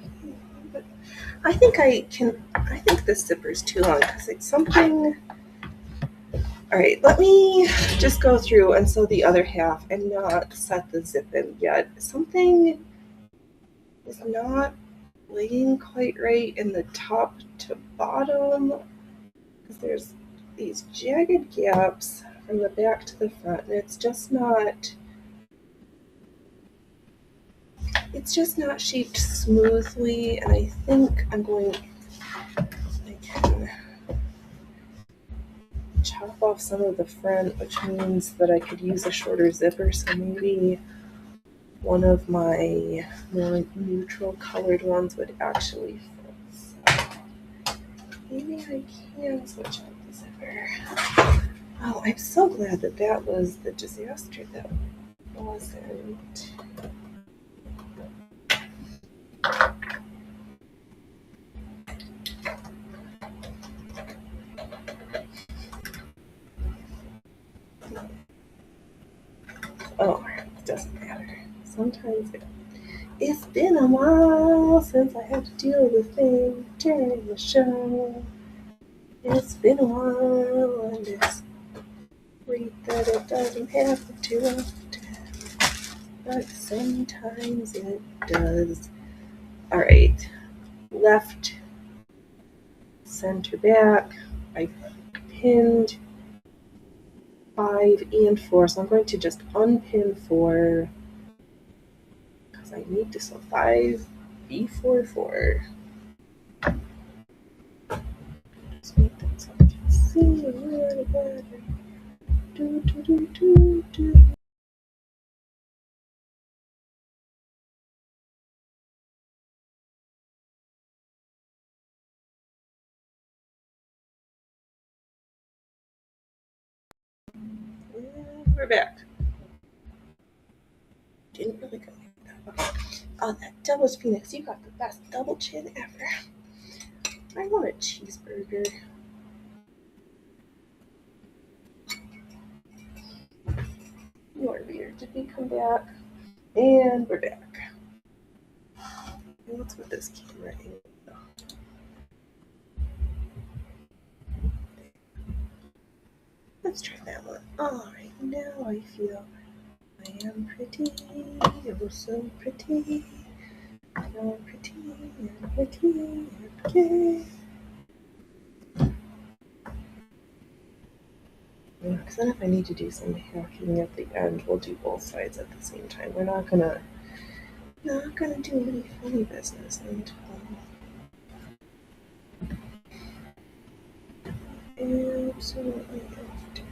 but I think I can. I think this zipper's too long because it's something. All right, let me just go through and sew the other half and not set the zip in yet. Something is not laying quite right in the top to bottom because there's these jagged gaps from the back to the front, and it's just not shaped smoothly. And I think I can chop off some of the front, which means that I could use a shorter zipper. So maybe one of my more neutral colored ones would actually fit. So maybe I can switch out the zipper. Oh, I'm so glad that was the disaster that wasn't. Oh, it doesn't matter. Sometimes it's been a while since I had to deal with things during the show. It's been a while, and it's great that it doesn't happen too often, but sometimes it does. Alright, left, center, back. I pinned 5 and 4, so I'm going to just unpin 4 because I need to sew 5, B4, 4. Just make that so I can see a little better. Do, do, do, do, do. And we're back. Didn't really go like that. Okay. Oh, that Devil's Phoenix, you got the best double chin ever. I want a cheeseburger. You are weird. Did we come back? And we're back. And what's with this camera angle? Let's try that one. Alright, now I feel I am pretty. You're so pretty. You're pretty and pretty and okay. Because then if I need to do some hacking at the end, we'll do both sides at the same time. We're not gonna do any funny business until absolutely have to.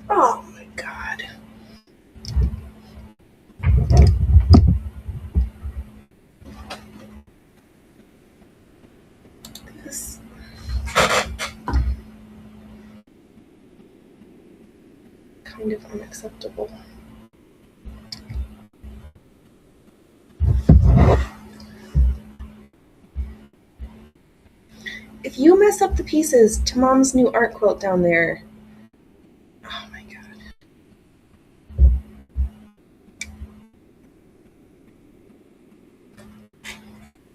Oh my god. This kind of unacceptable. If you mess up the pieces to Mom's new art quilt down there. Oh my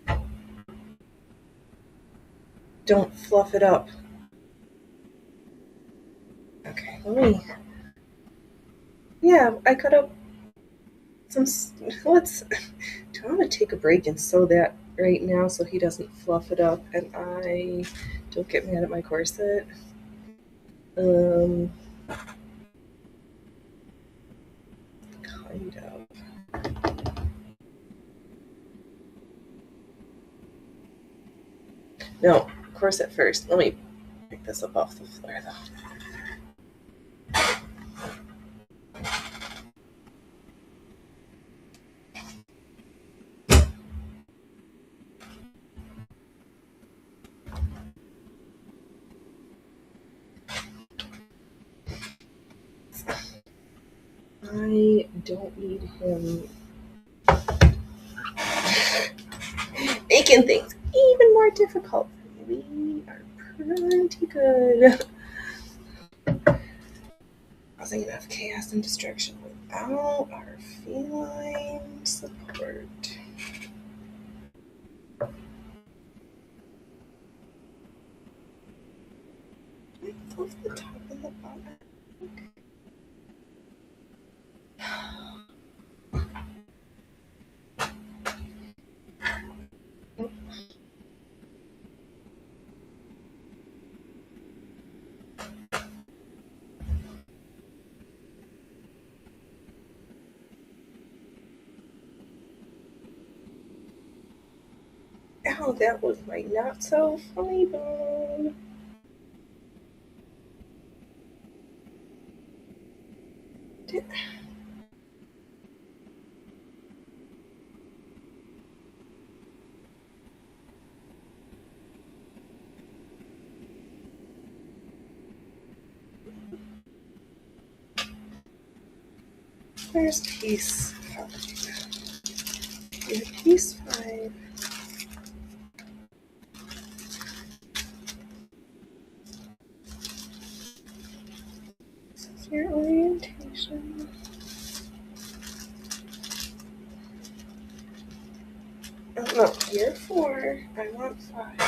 god. Don't fluff it up. Okay, let me. Yeah, I cut up some. Let's. Do I want to take a break and sew that right now so he doesn't fluff it up and I don't get mad at my corset? Kind of. No, corset first. Let me pick this up off the floor though. I don't need him making things even more difficult for me. We are pretty good. Causing enough chaos and destruction without our feline support. Both the top and the bottom. Ow, that was my not so funny bone. Where's piece 5? Here's piece 5. This is your orientation. Oh no, you're 4. I want 5.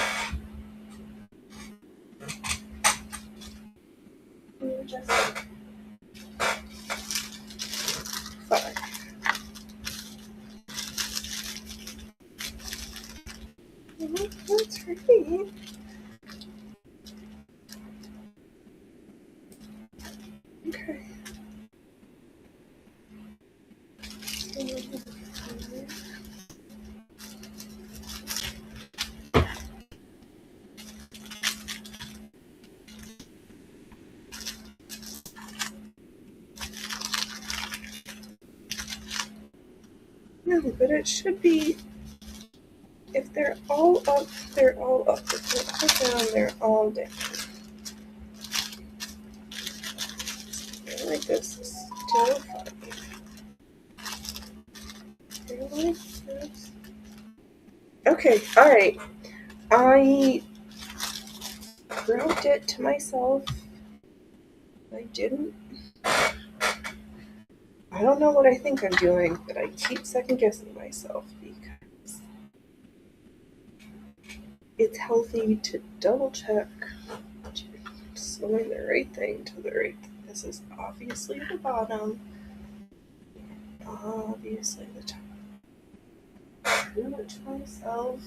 You're just 5. That's right. Okay. No, but it should be. If they're all up, they're all up. If they're all down, they're all down. Like this is still 5. Like this. Okay, alright. I wrote it to myself. I didn't. I don't know what I think I'm doing, but I keep second guessing myself because it's healthy to double check sewing the right thing to the right thing. This is obviously the bottom, obviously the top. Do it to myself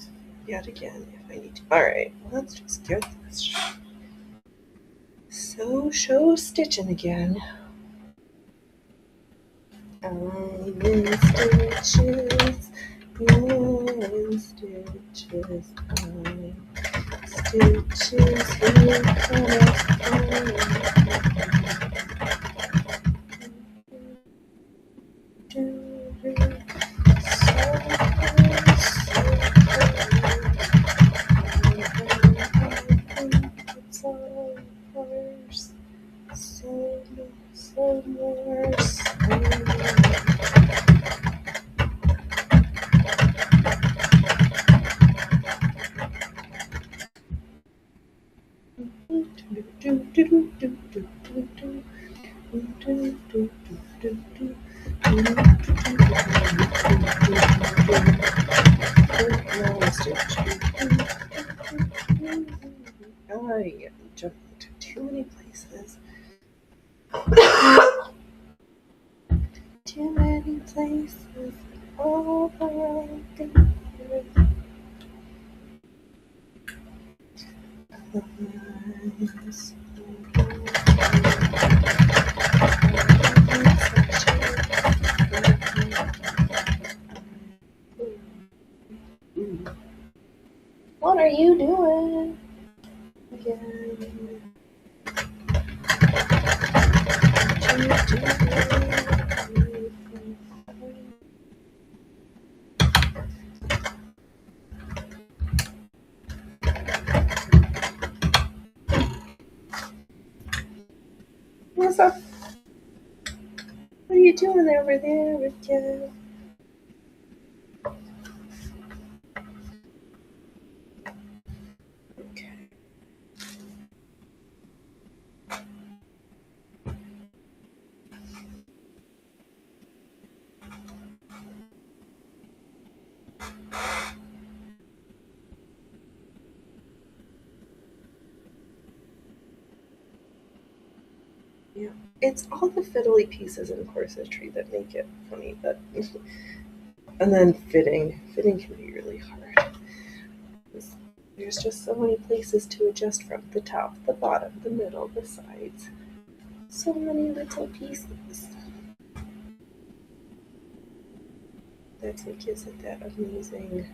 yet again if I need to. Alright, let's just get this show stitching again. Stitches, stitches, stitches here some more. I jumped to too many places. Too many places all around the earth. What are you doing? Again. What's up? What are you doing over there, Richard? Okay. Yeah, it's all the fiddly pieces in corsetry that make it funny, but and then fitting can be really hard. There's just so many places to adjust from: the top, the bottom, the middle, the sides. So many little pieces. That's what gives it that amazing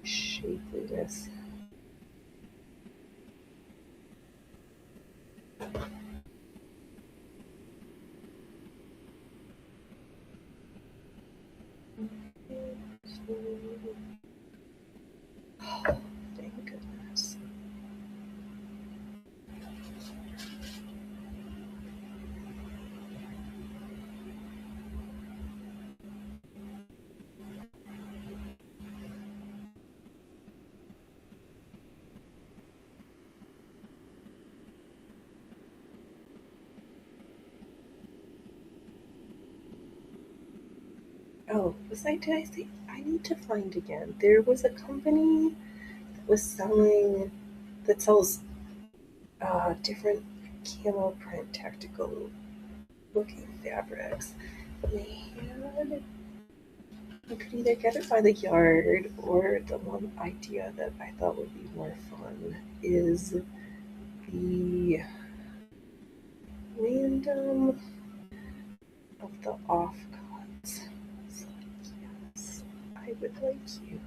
shapeliness. Oh, thank goodness. Oh, did I say? I need to find again. There was a company that was that sells different camel print tactical looking fabrics. They had, you could either get it by the yard, or the one idea that I thought would be more fun is the random of the offcuts. So, yes, I would like you.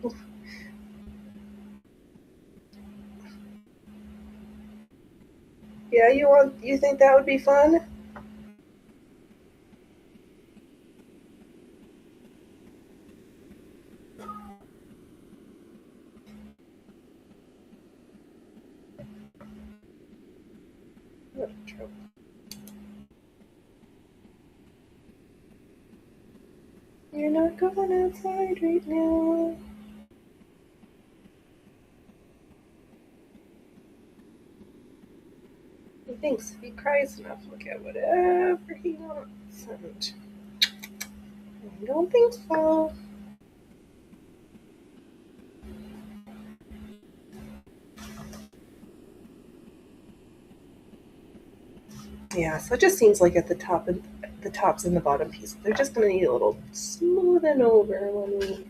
Yeah, you think that would be fun? What a trouble. You're not going outside right now. He thinks if he cries enough, he'll get whatever he wants. And I don't think so. Yeah, so it just seems like at the tops and the bottom piece, they're just gonna need a little smoothing over when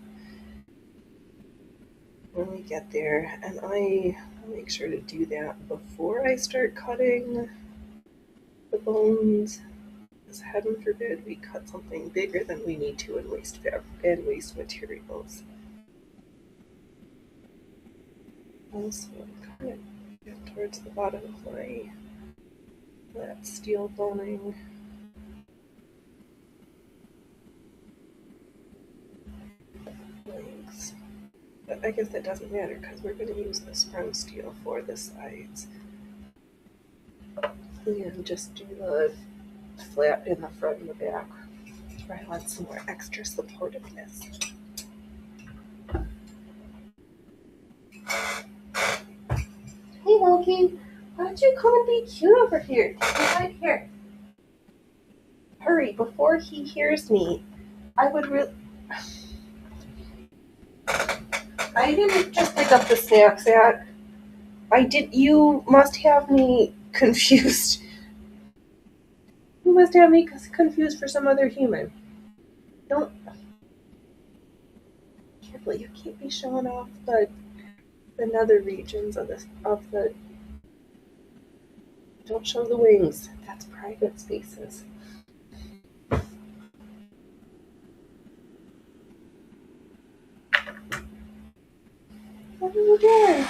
we get there. And I will make sure to do that before I start cutting the bones. Because heaven forbid we cut something bigger than we need to and waste fabric and waste materials. Also, I'm kind of get towards the bottom of my flat steel boning. Lengths. But I guess that doesn't matter because we're going to use the sprung steel for the sides. And just do the flat in the front and the back. I want some more extra supportiveness. Hey Loki, why don't you come and be cute over here? Right here. Hurry, before he hears me. I would really... I didn't just pick up the snack sack. I did... You must have me confused. You must have me confused for some other human. Don't... Carefully, you can't be showing off the nether regions of the... Don't show the wings. That's private spaces. What are you doing?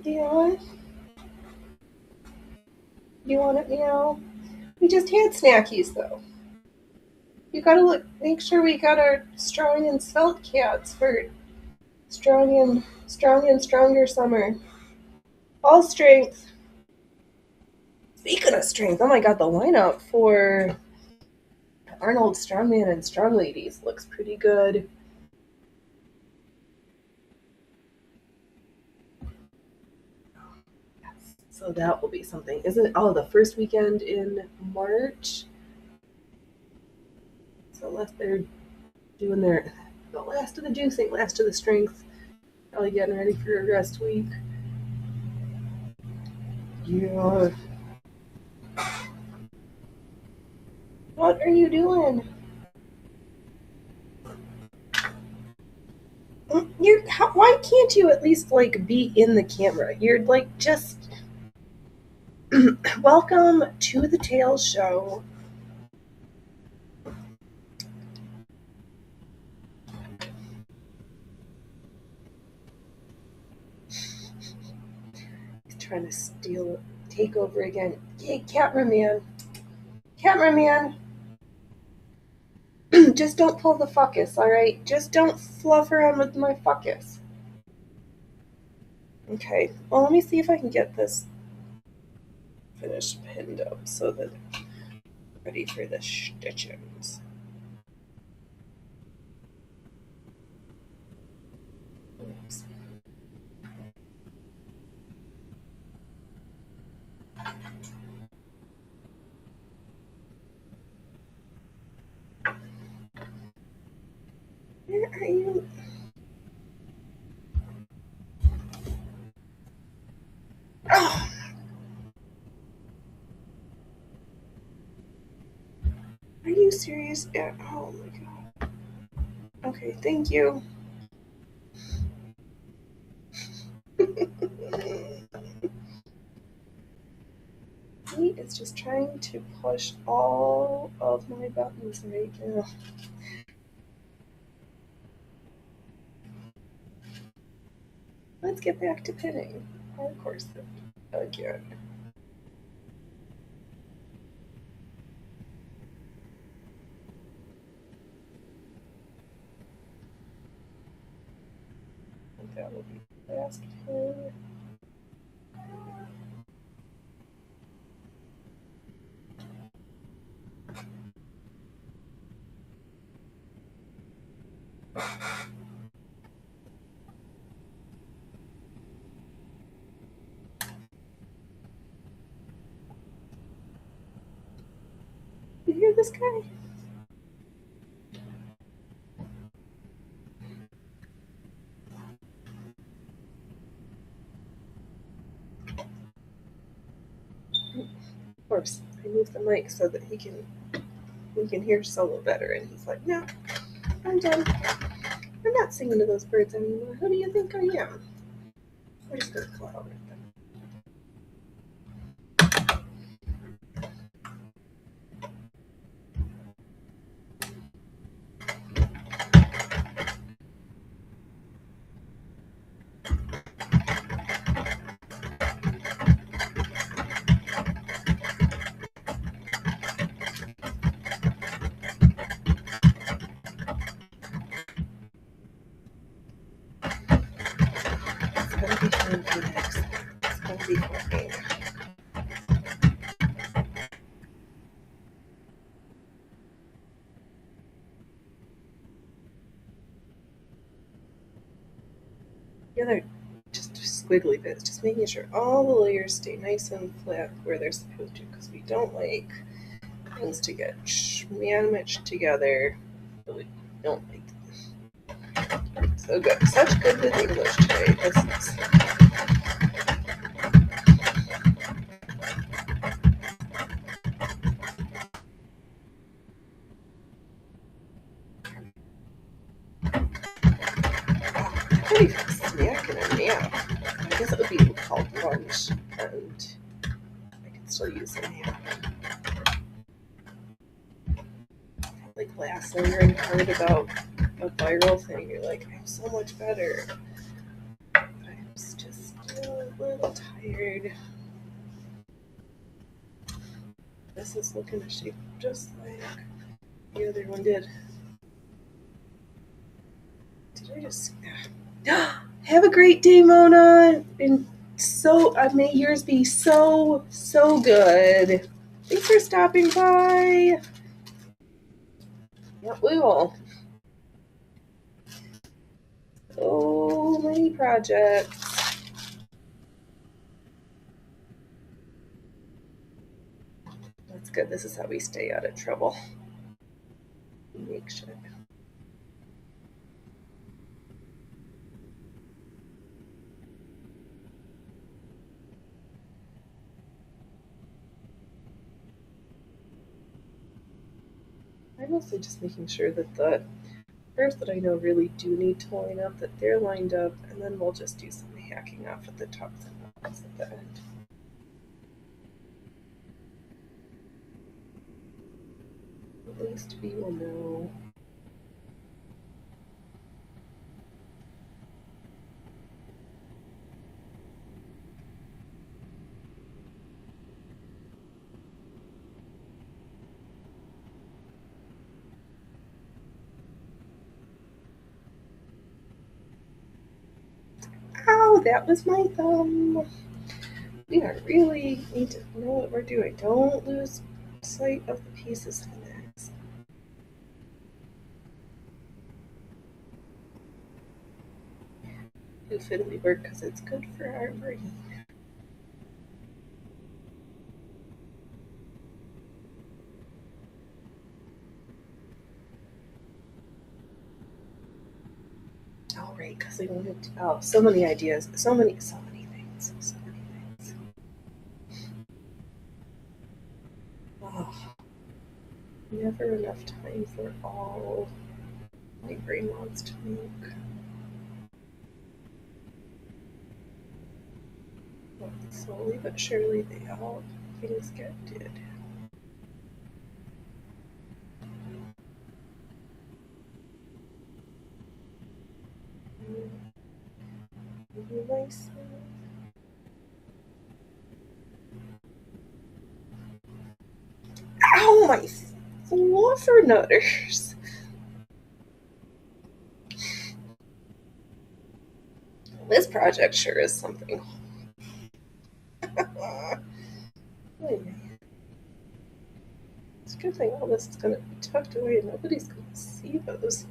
Do you want it? Do you want it meow? We just had snackies though. You gotta make sure we got our strong and svelte cats for strong and stronger summer. All strength. Speaking of strength, oh my god, the lineup for Arnold Strongman and Strong Ladies looks pretty good. Yes, so that will be something. Isn't it? Oh, the first weekend in March. So unless they're doing the last of the juicing, last of the strength, probably getting ready for a rest week. Yeah. What are you doing? Why can't you at least like be in the camera? You're like just welcome to the Tails show. He's trying to take over again. Hey, cameraman. Cameraman. Just don't pull the fuckus, alright? Just don't fluff around with my fuckus. Okay, well, let me see if I can get this finished pinned up so that it's ready for the stitchings. Oops. Where are you? Oh. Are you serious? Yeah. Oh my god. Okay, thank you. He is just trying to push all of my buttons right now. Let's get back to pinning our corset again. I think that will be the last pin. You hear this guy? Of course, I moved the mic so that we can hear solo better, and he's like, no, I'm done. I'm not singing to those birds anymore. Who do you think I am? We're just gonna cloud it. gonna be fun for next. It's gonna be fun. The other just squiggly bits, just making sure all the layers stay nice and flat where they're supposed to, because we don't like things to get sandwiched together. Really don't like them. So good. Such good with English today. This is. Pretty snack and a nap. I guess it would be called lunch, and I could still use a nap. Like last time I heard about a viral thing, you're like, I'm so much better. But I'm just still a little tired. This is looking to shape just like the other one did. Did I just... Have a great day, Mona. And so may yours be so good. Thanks for stopping by. Yep, we will. So many projects. That's good. This is how we stay out of trouble. Make sure. I'm mostly just making sure that the pairs that I know really do need to line up, that they're lined up, and then we'll just do some hacking off at the tops and bottoms at the end. At least we will know. Ow, that was my thumb. We really need to know what we're doing. Don't lose sight of the pieces for next. Do fiddly work because it's good for our brain. All right, because we wanted to, oh, so many ideas, so many things, so many things. Oh, never enough time for all my brain wants to make. But slowly but surely, things get did. Nice. Ow, my fluffernutters. This project sure is something. It's a good thing all this is going to be tucked away and nobody's going to see those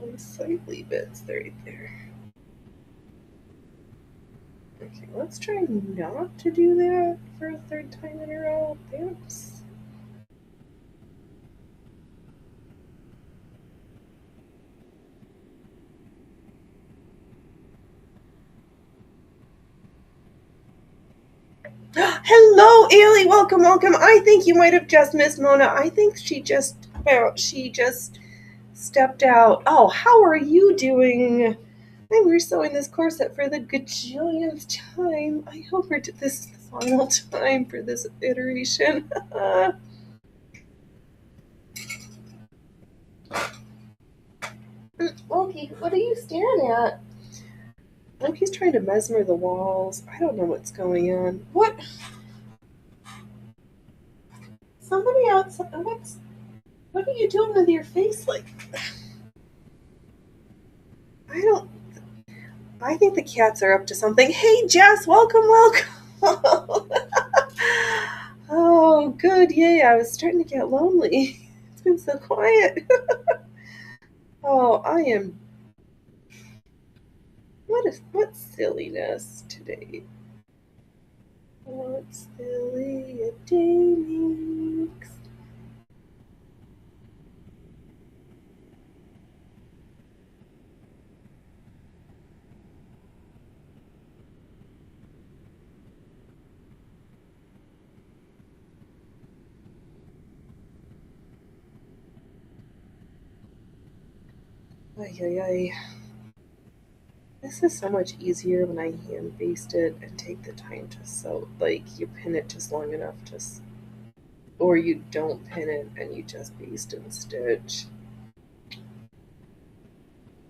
unsightly bits right there. Okay, let's try not to do that for a third time in a row. Thanks. Hello, Ailey. Welcome. I think you might have just missed Mona. I think she just stepped out. Oh, how are you doing? I'm resewing this corset for the gajillionth time. I hope this is the final time for this iteration. Loki, what are you staring at? Loki's trying to mesmer the walls. I don't know what's going on. What? Somebody outside. What are you doing with your face like? I don't. I think the cats are up to something. Hey, Jess, welcome, welcome. Oh, good. Yay. I was starting to get lonely. It's been so quiet. Oh, I am. What silliness today? What silly a day makes. Ay, ay, ay. This is so much easier when I hand baste it and take the time to sew. Like, you pin it just long enough to, or you don't pin it and you just baste and stitch.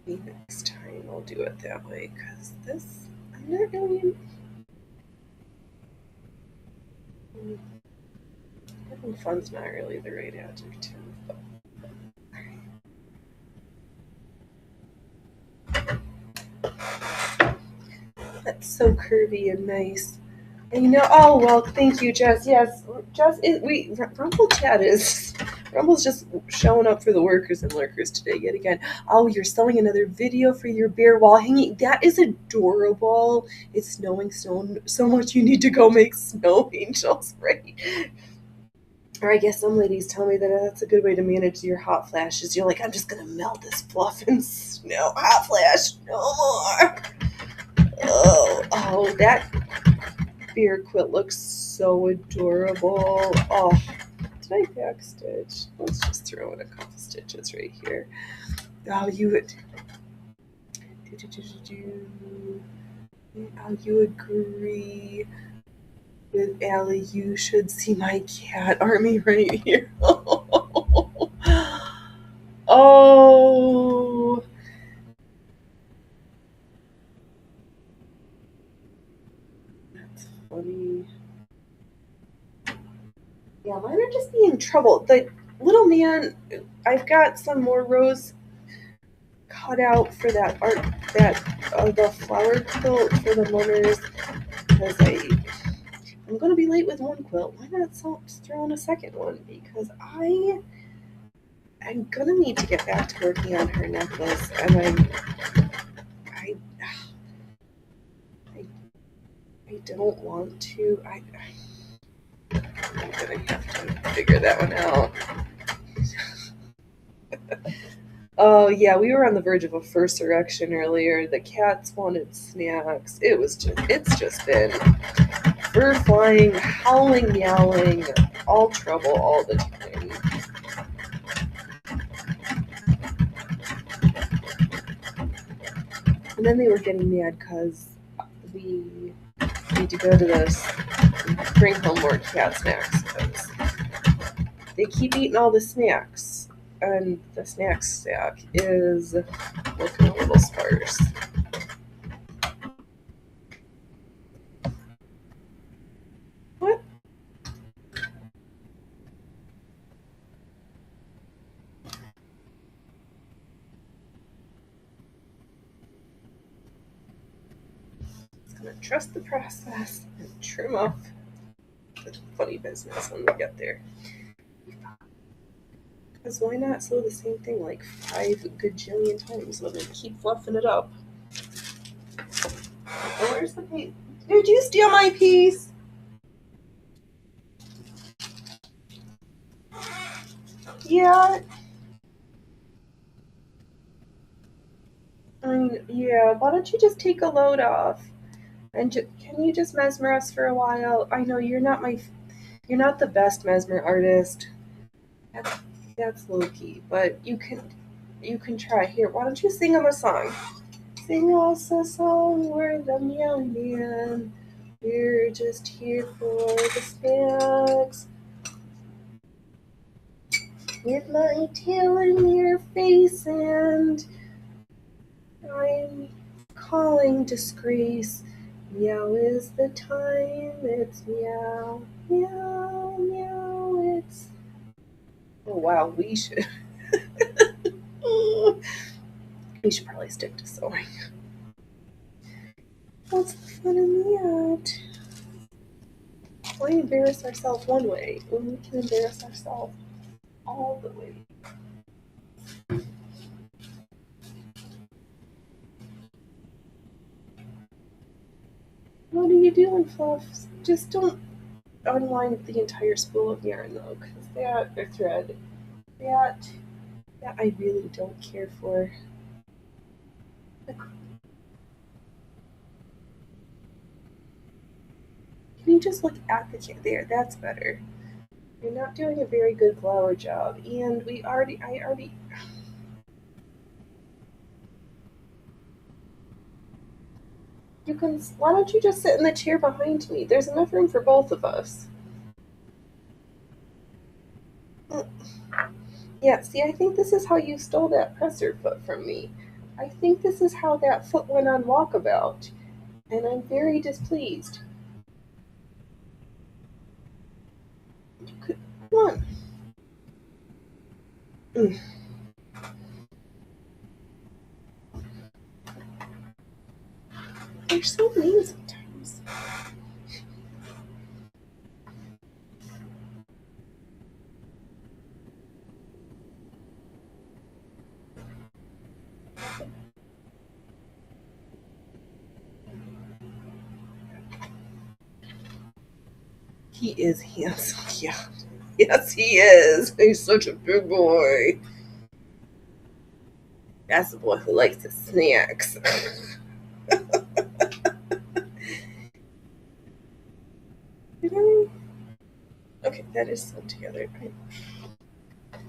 Maybe next time I'll do it that way, because this, I'm not really. Having fun's not really the right adjective, but. That's so curvy and nice. And oh well, thank you, Jess. Yes, Jess. Rumble Chat is Rumble's just showing up for the workers and lurkers today yet again. Oh, you're sewing another video for your bear wall hanging. That is adorable. It's snowing so much. You need to go make snow angels, right? Or I guess some ladies tell me that that's a good way to manage your hot flashes. You're like, I'm just gonna melt this fluff in snow. Hot flash, no more. Oh, that beer quilt looks so adorable. Oh, did I backstitch? Let's just throw in a couple stitches right here. Oh, you would. Oh, you agree with Allie? You should see my cat army right here. Oh. That's funny. Yeah, mine are just being trouble. The little man, I've got some more rows cut out for that art, the flower quilt for the mummers, because I'm gonna be late with one quilt. Why not throw in a second one? Because I'm gonna need to get back to working on her necklace, and I I don't want to. I'm gonna have to figure that one out. Oh yeah, we were on the verge of a first erection earlier. The cats wanted snacks. It's just been fur flying, howling, meowing, all trouble all the time. And then they were getting mad because we need to go to this, bring home more cat snacks because they keep eating all the snacks, and the snack stack is looking a little sparse. What? It's gonna trust the process and trim off the funny business when we get there. Because why not sew the same thing like 5 gajillion times when they keep fluffing it up? Oh, where's the piece? Did you steal my piece? Yeah. I mean, yeah. Why don't you just take a load off? And can you just mesmer us for a while? I know you're not the best mesmer artist. That's low key, but you can try. Here, why don't you sing him a song? Sing us a song, we're the young man. We're just here for the snacks. With my tail in your face, and I'm calling disgrace. Meow is the time, it's meow, meow, meow, it's. Oh wow, we should. We should probably stick to sewing. What's the fun in that? Why embarrass ourselves one way when we can embarrass ourselves all the way? What are you doing, Fluffs? Just don't unwind the entire spool of yarn, though, because that, or thread, that I really don't care for. Can you just look at the camera? There, that's better. You're not doing a very good flower job, and I already. You can. Why don't you just sit in the chair behind me? There's enough room for both of us. Yeah, see, I think this is how you stole that presser foot from me. I think this is how that foot went on walkabout, and I'm very displeased. Come on. They're so mean sometimes. He is handsome, yeah. Yes, he is. He's such a big boy. That's the boy who likes his snacks. Okay, that is sewn together.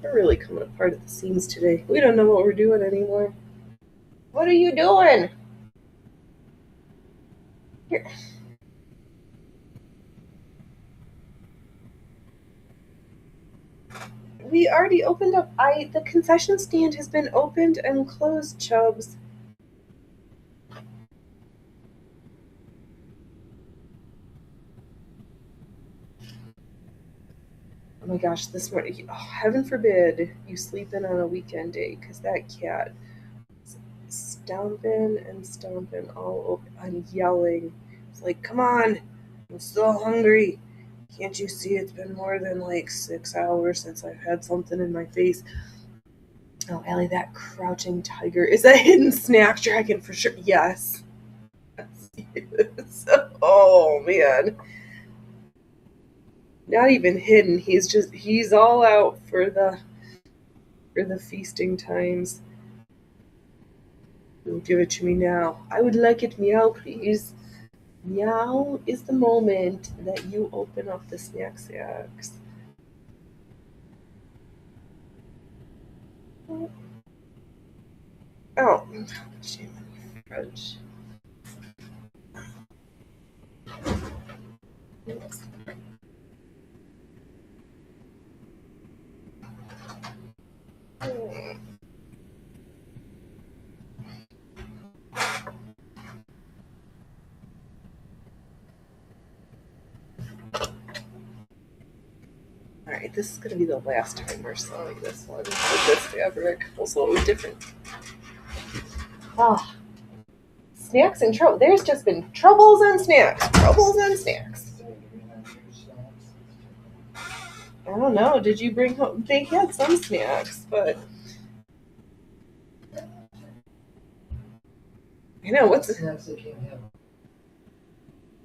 We're really coming apart at the seams today. We don't know what we're doing anymore. What are you doing? Here. We already opened up. The concession stand has been opened and closed, Chubbs. Oh my gosh, this morning, oh, heaven forbid you sleep in on a weekend day, because that cat is stomping all over and yelling. It's like, come on, I'm still hungry. Can't you see it's been more than like 6 hours since I've had something in my face? Oh, Allie, that crouching tiger is a hidden snack dragon for sure. Yes. Yes. Oh, man. Not even hidden. He's all out for the feasting times. You'll give it to me now. I would like it meow, please. Meow is the moment that you open up the snack sacks. Oh, shame on you, Fudge. Alright, this is going to be the last time we're sewing this one with this fabric. Also different. Ah, snacks and trouble. There's just been troubles and snacks. Troubles and snacks. I don't know. Did you bring home? They had some snacks, but I know what's snacks they can't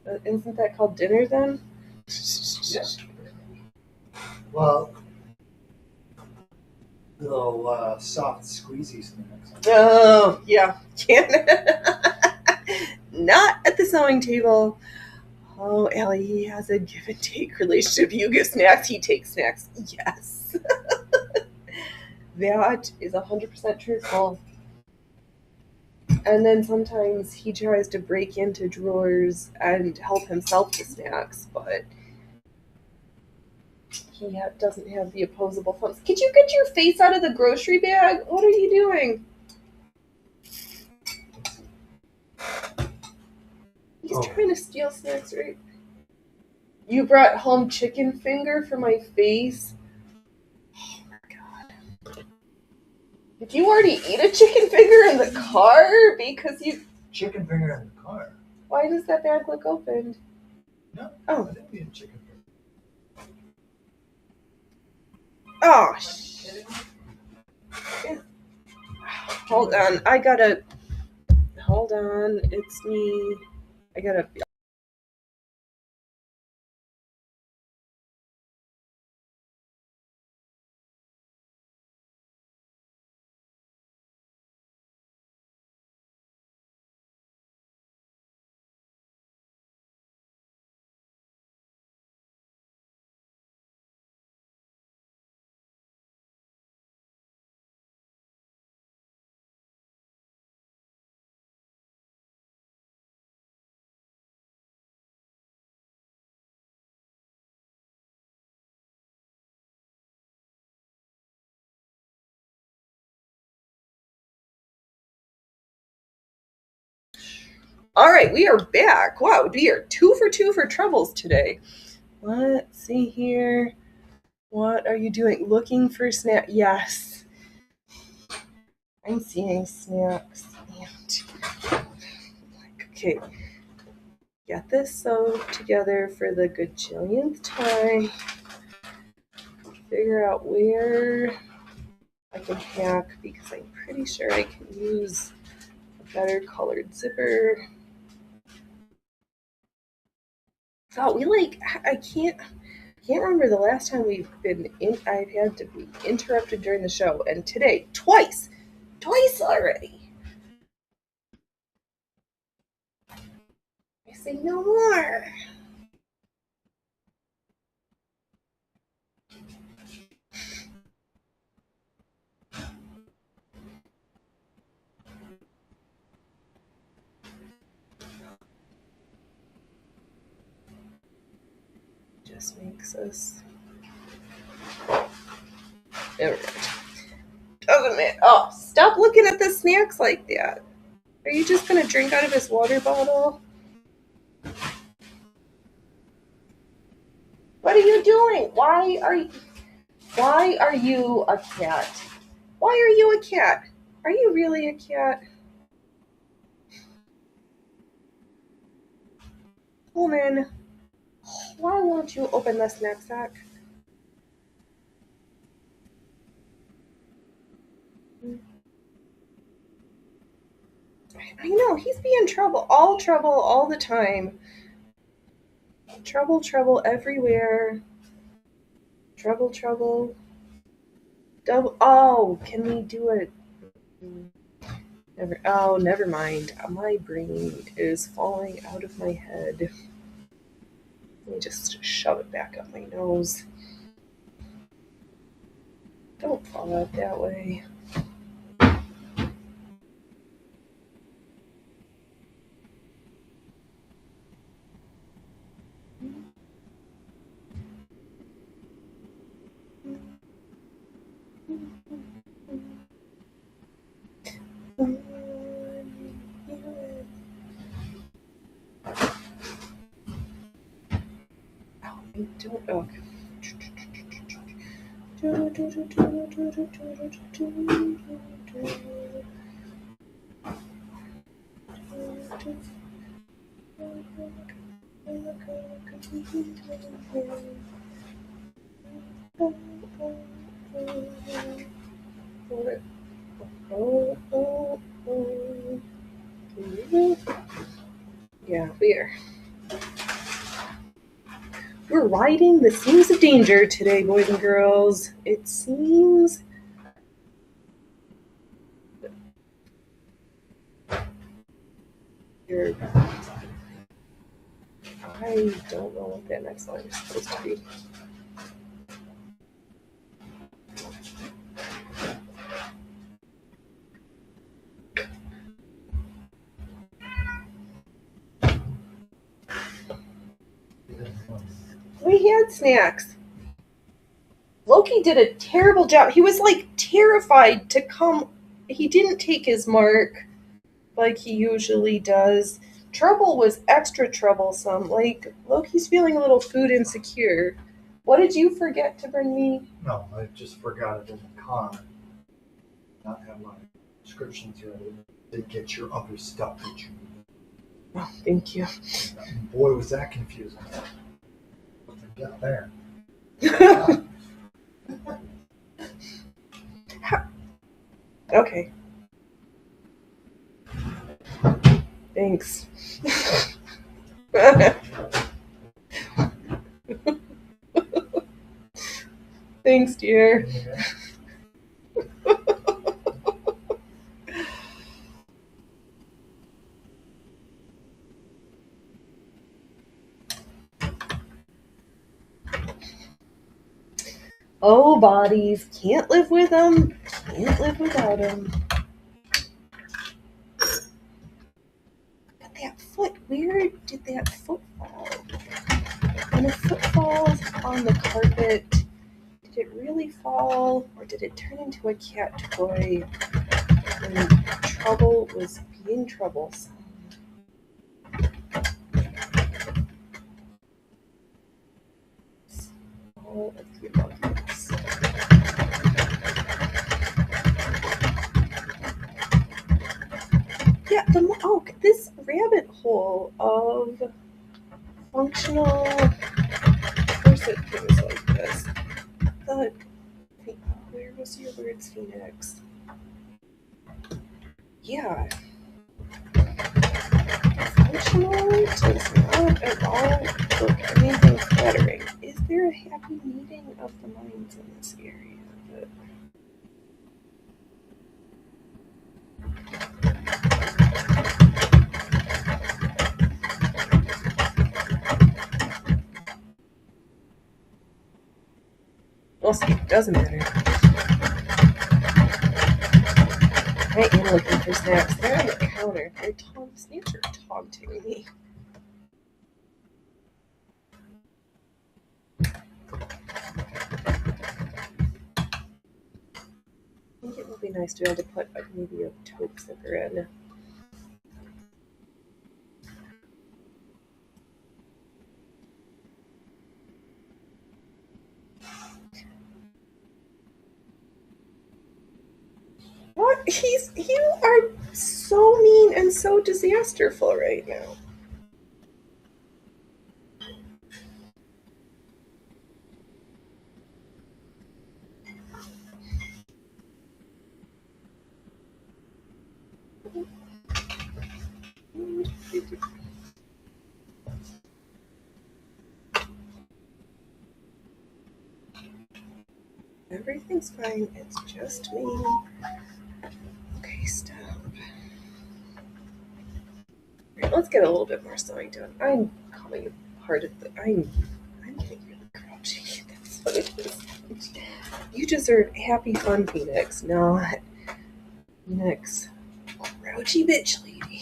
have. Isn't that called dinner then? Yeah. Well, little soft squeezy snacks. Oh yeah, not at the sewing table. Oh, Allie, he has a give and take relationship. You give snacks, he takes snacks. Yes. That is 100% truthful. And then sometimes he tries to break into drawers and help himself to snacks, but he doesn't have the opposable thumbs. Could you get your face out of the grocery bag? What are you doing? He's trying to steal snacks, right? You brought home chicken finger for my face? Oh my god. Did you already eat a chicken finger in the car? Because you... Chicken finger in the car? Why does that bag look opened? No. Oh. I didn't mean chicken. Oh, Are you kidding me? hold on. I gotta. Hold on. It's me. I gotta. All right, we are back. Wow, we are 2 for 2 for troubles today. Let's see here. What are you doing? Looking for snack? Yes. I'm seeing snacks. And okay, get this sewed together for the gajillionth time. Figure out where I can hack because I'm pretty sure I can use a better colored zipper. Oh, I can't remember the last time I've had to be interrupted during the show, and today twice already. I say no more. Just makes us. Never mind. Doesn't matter. Oh, stop looking at the snacks like that. Are you just gonna drink out of his water bottle? What are you doing? Why are you a cat? Why are you a cat? Are you really a cat? Woman, why won't you open this knapsack? I know, he's being trouble all the time. Trouble everywhere. Trouble. Double. Oh, can we do it? Never mind. My brain is falling out of my head. Let me just shove it back up my nose. Don't fall out that way. I don't. Okay. Yeah, we're riding the seams of danger today, boys and girls. It seems. I don't know what that next line is supposed to be. We had snacks. Loki did a terrible job. He was terrified to come. He didn't take his mark like he usually does. Trouble was extra troublesome. Loki's feeling a little food insecure. What did you forget to bring me? No, I just forgot it in the car. Not have my prescriptions ready. Did get your other stuff that you need. Oh, thank you. Boy, was that confusing. What they got there? Okay. Thanks. Thanks, dear. Yeah. Oh, bodies. Can't live with them. Can't live without them. But that foot, where did that foot fall? When a foot falls on the carpet, did it really fall, or did it turn into a cat toy when trouble was being troublesome? All of the above, yes. Yeah, this rabbit hole of functional corset things like this. Where was your words, Phoenix? Yeah. Functional does not at all look anything flattering. Is there a happy meeting of the minds in this area? Well, see, it doesn't matter. I am looking for snacks. They're on the counter. Snakes are taunting me. I think it would be nice to be able to put maybe a taupe zipper in. What? You are so mean and so disasterful right now. Everything's fine. It's just me. Okay, stop. Right, let's get a little bit more sewing done. I'm calling you part of the. I'm getting really grouchy. That's what it is. You deserve happy fun, Phoenix, not Phoenix. Grouchy bitch lady.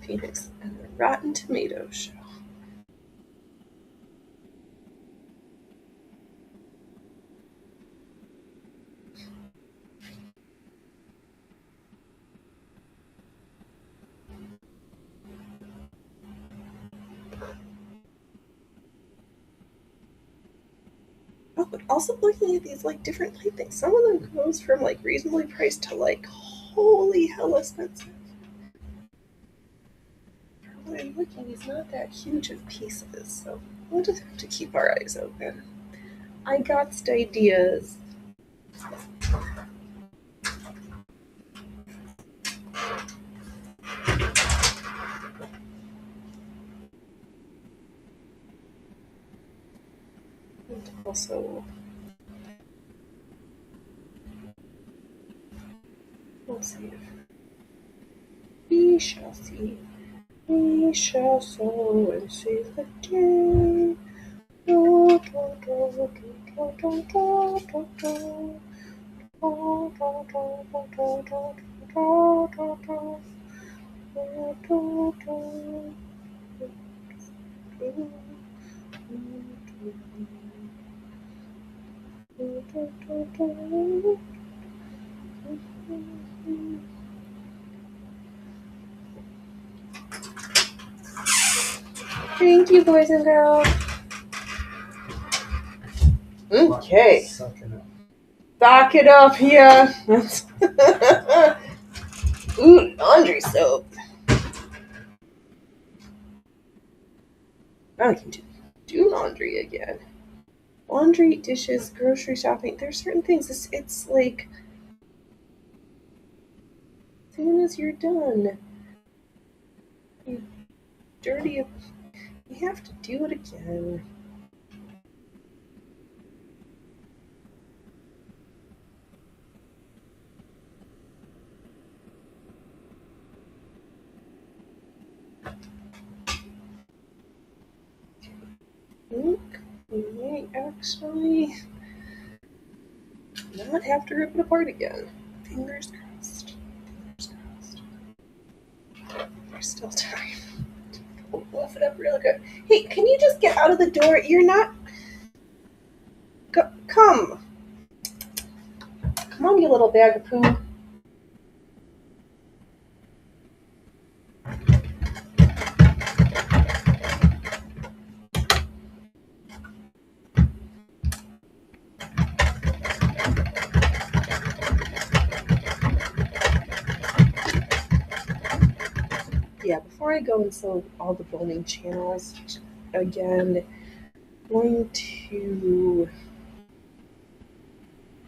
Phoenix and the Rotten Tomato Show. Oh, but also looking at these like different light things. Some of them goes from like reasonably priced to like holy hell expensive. For what I'm looking is not that huge of pieces, so we'll just have to keep our eyes open. I got ideas. And also, we'll see if we shall see. We shall sow and see the day. Do, do, do, do, do, do, do, do. Do, do, do, do, do, do, do, do, do. Do, do, do, do, do. Thank you, boys and girls. Okay. Sucking up. Back it up here. Ooh, laundry soap. Now I can do laundry again. Laundry, dishes, grocery shopping. There's certain things. It's like, as soon as you're done, you dirty. You have to do it again. We may actually not have to rip it apart again. Fingers crossed. Fingers crossed. There's still time. We'll fluff it up real good. Hey, can you just get out of the door? You're not. Come. Come on, you little bag of poo. Yeah, before I go into all the building channels again, I'm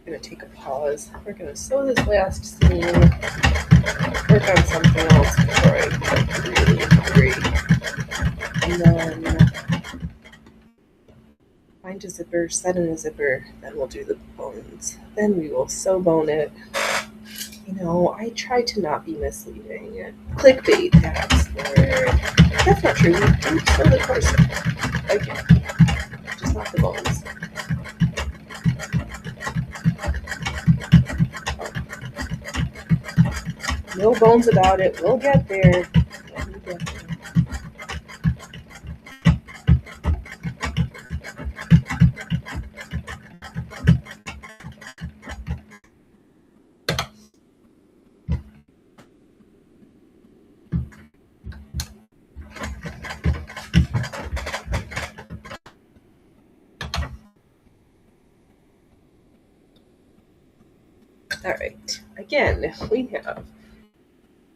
gonna take a pause. We're gonna sew this last seam, work on something else before I get really hungry, and then find a zipper, set in a zipper, then we'll do the bones. Then we will sew bone it. You know, I try to not be misleading. Clickbait tags, or that's not true. We do sew the corset again, just not the bones. No bones about it. We'll get there. We'll get there. All right. Again, we have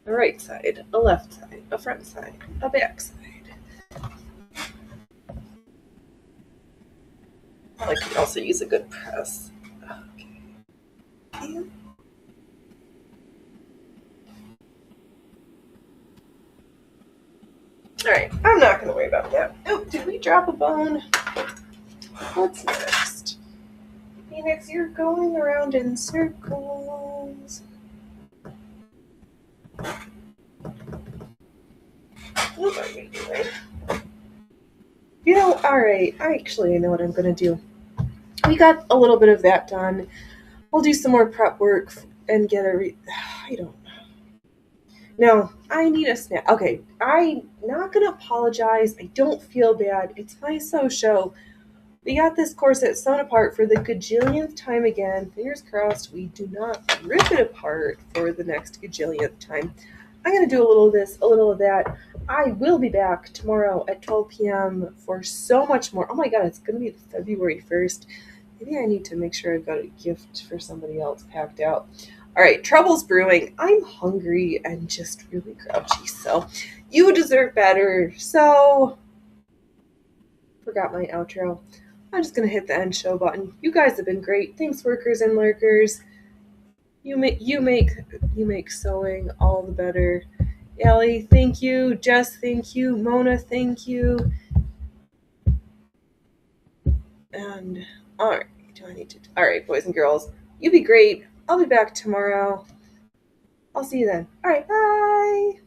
a right side, a left side, a front side, a back side. I could also use a good press. Okay. And all right, I'm not going to worry about that. Oh, did we drop a bone? What's next? Phoenix, you're going around in circles. What are we doing? You know, alright, I know what I'm going to do. We got a little bit of that done. We'll do some more prep work and get I don't know. No, I need a snack. Okay, I'm not going to apologize. I don't feel bad. It's my show. We got this corset sewn apart for the gajillionth time again. Fingers crossed we do not rip it apart for the next gajillionth time. I'm going to do a little of this, a little of that. I will be back tomorrow at 12 p.m. for so much more. Oh my god, it's going to be February 1st. Maybe I need to make sure I've got a gift for somebody else packed out. All right, trouble's brewing. I'm hungry and just really grouchy, so you deserve better. So, forgot my outro. I'm just going to hit the end show button. You guys have been great. Thanks, workers and lurkers. You make sewing all the better. Allie, thank you. Jess, thank you. Mona, thank you. And all right, all right, boys and girls, you be great. I'll be back tomorrow. I'll see you then. All right, bye.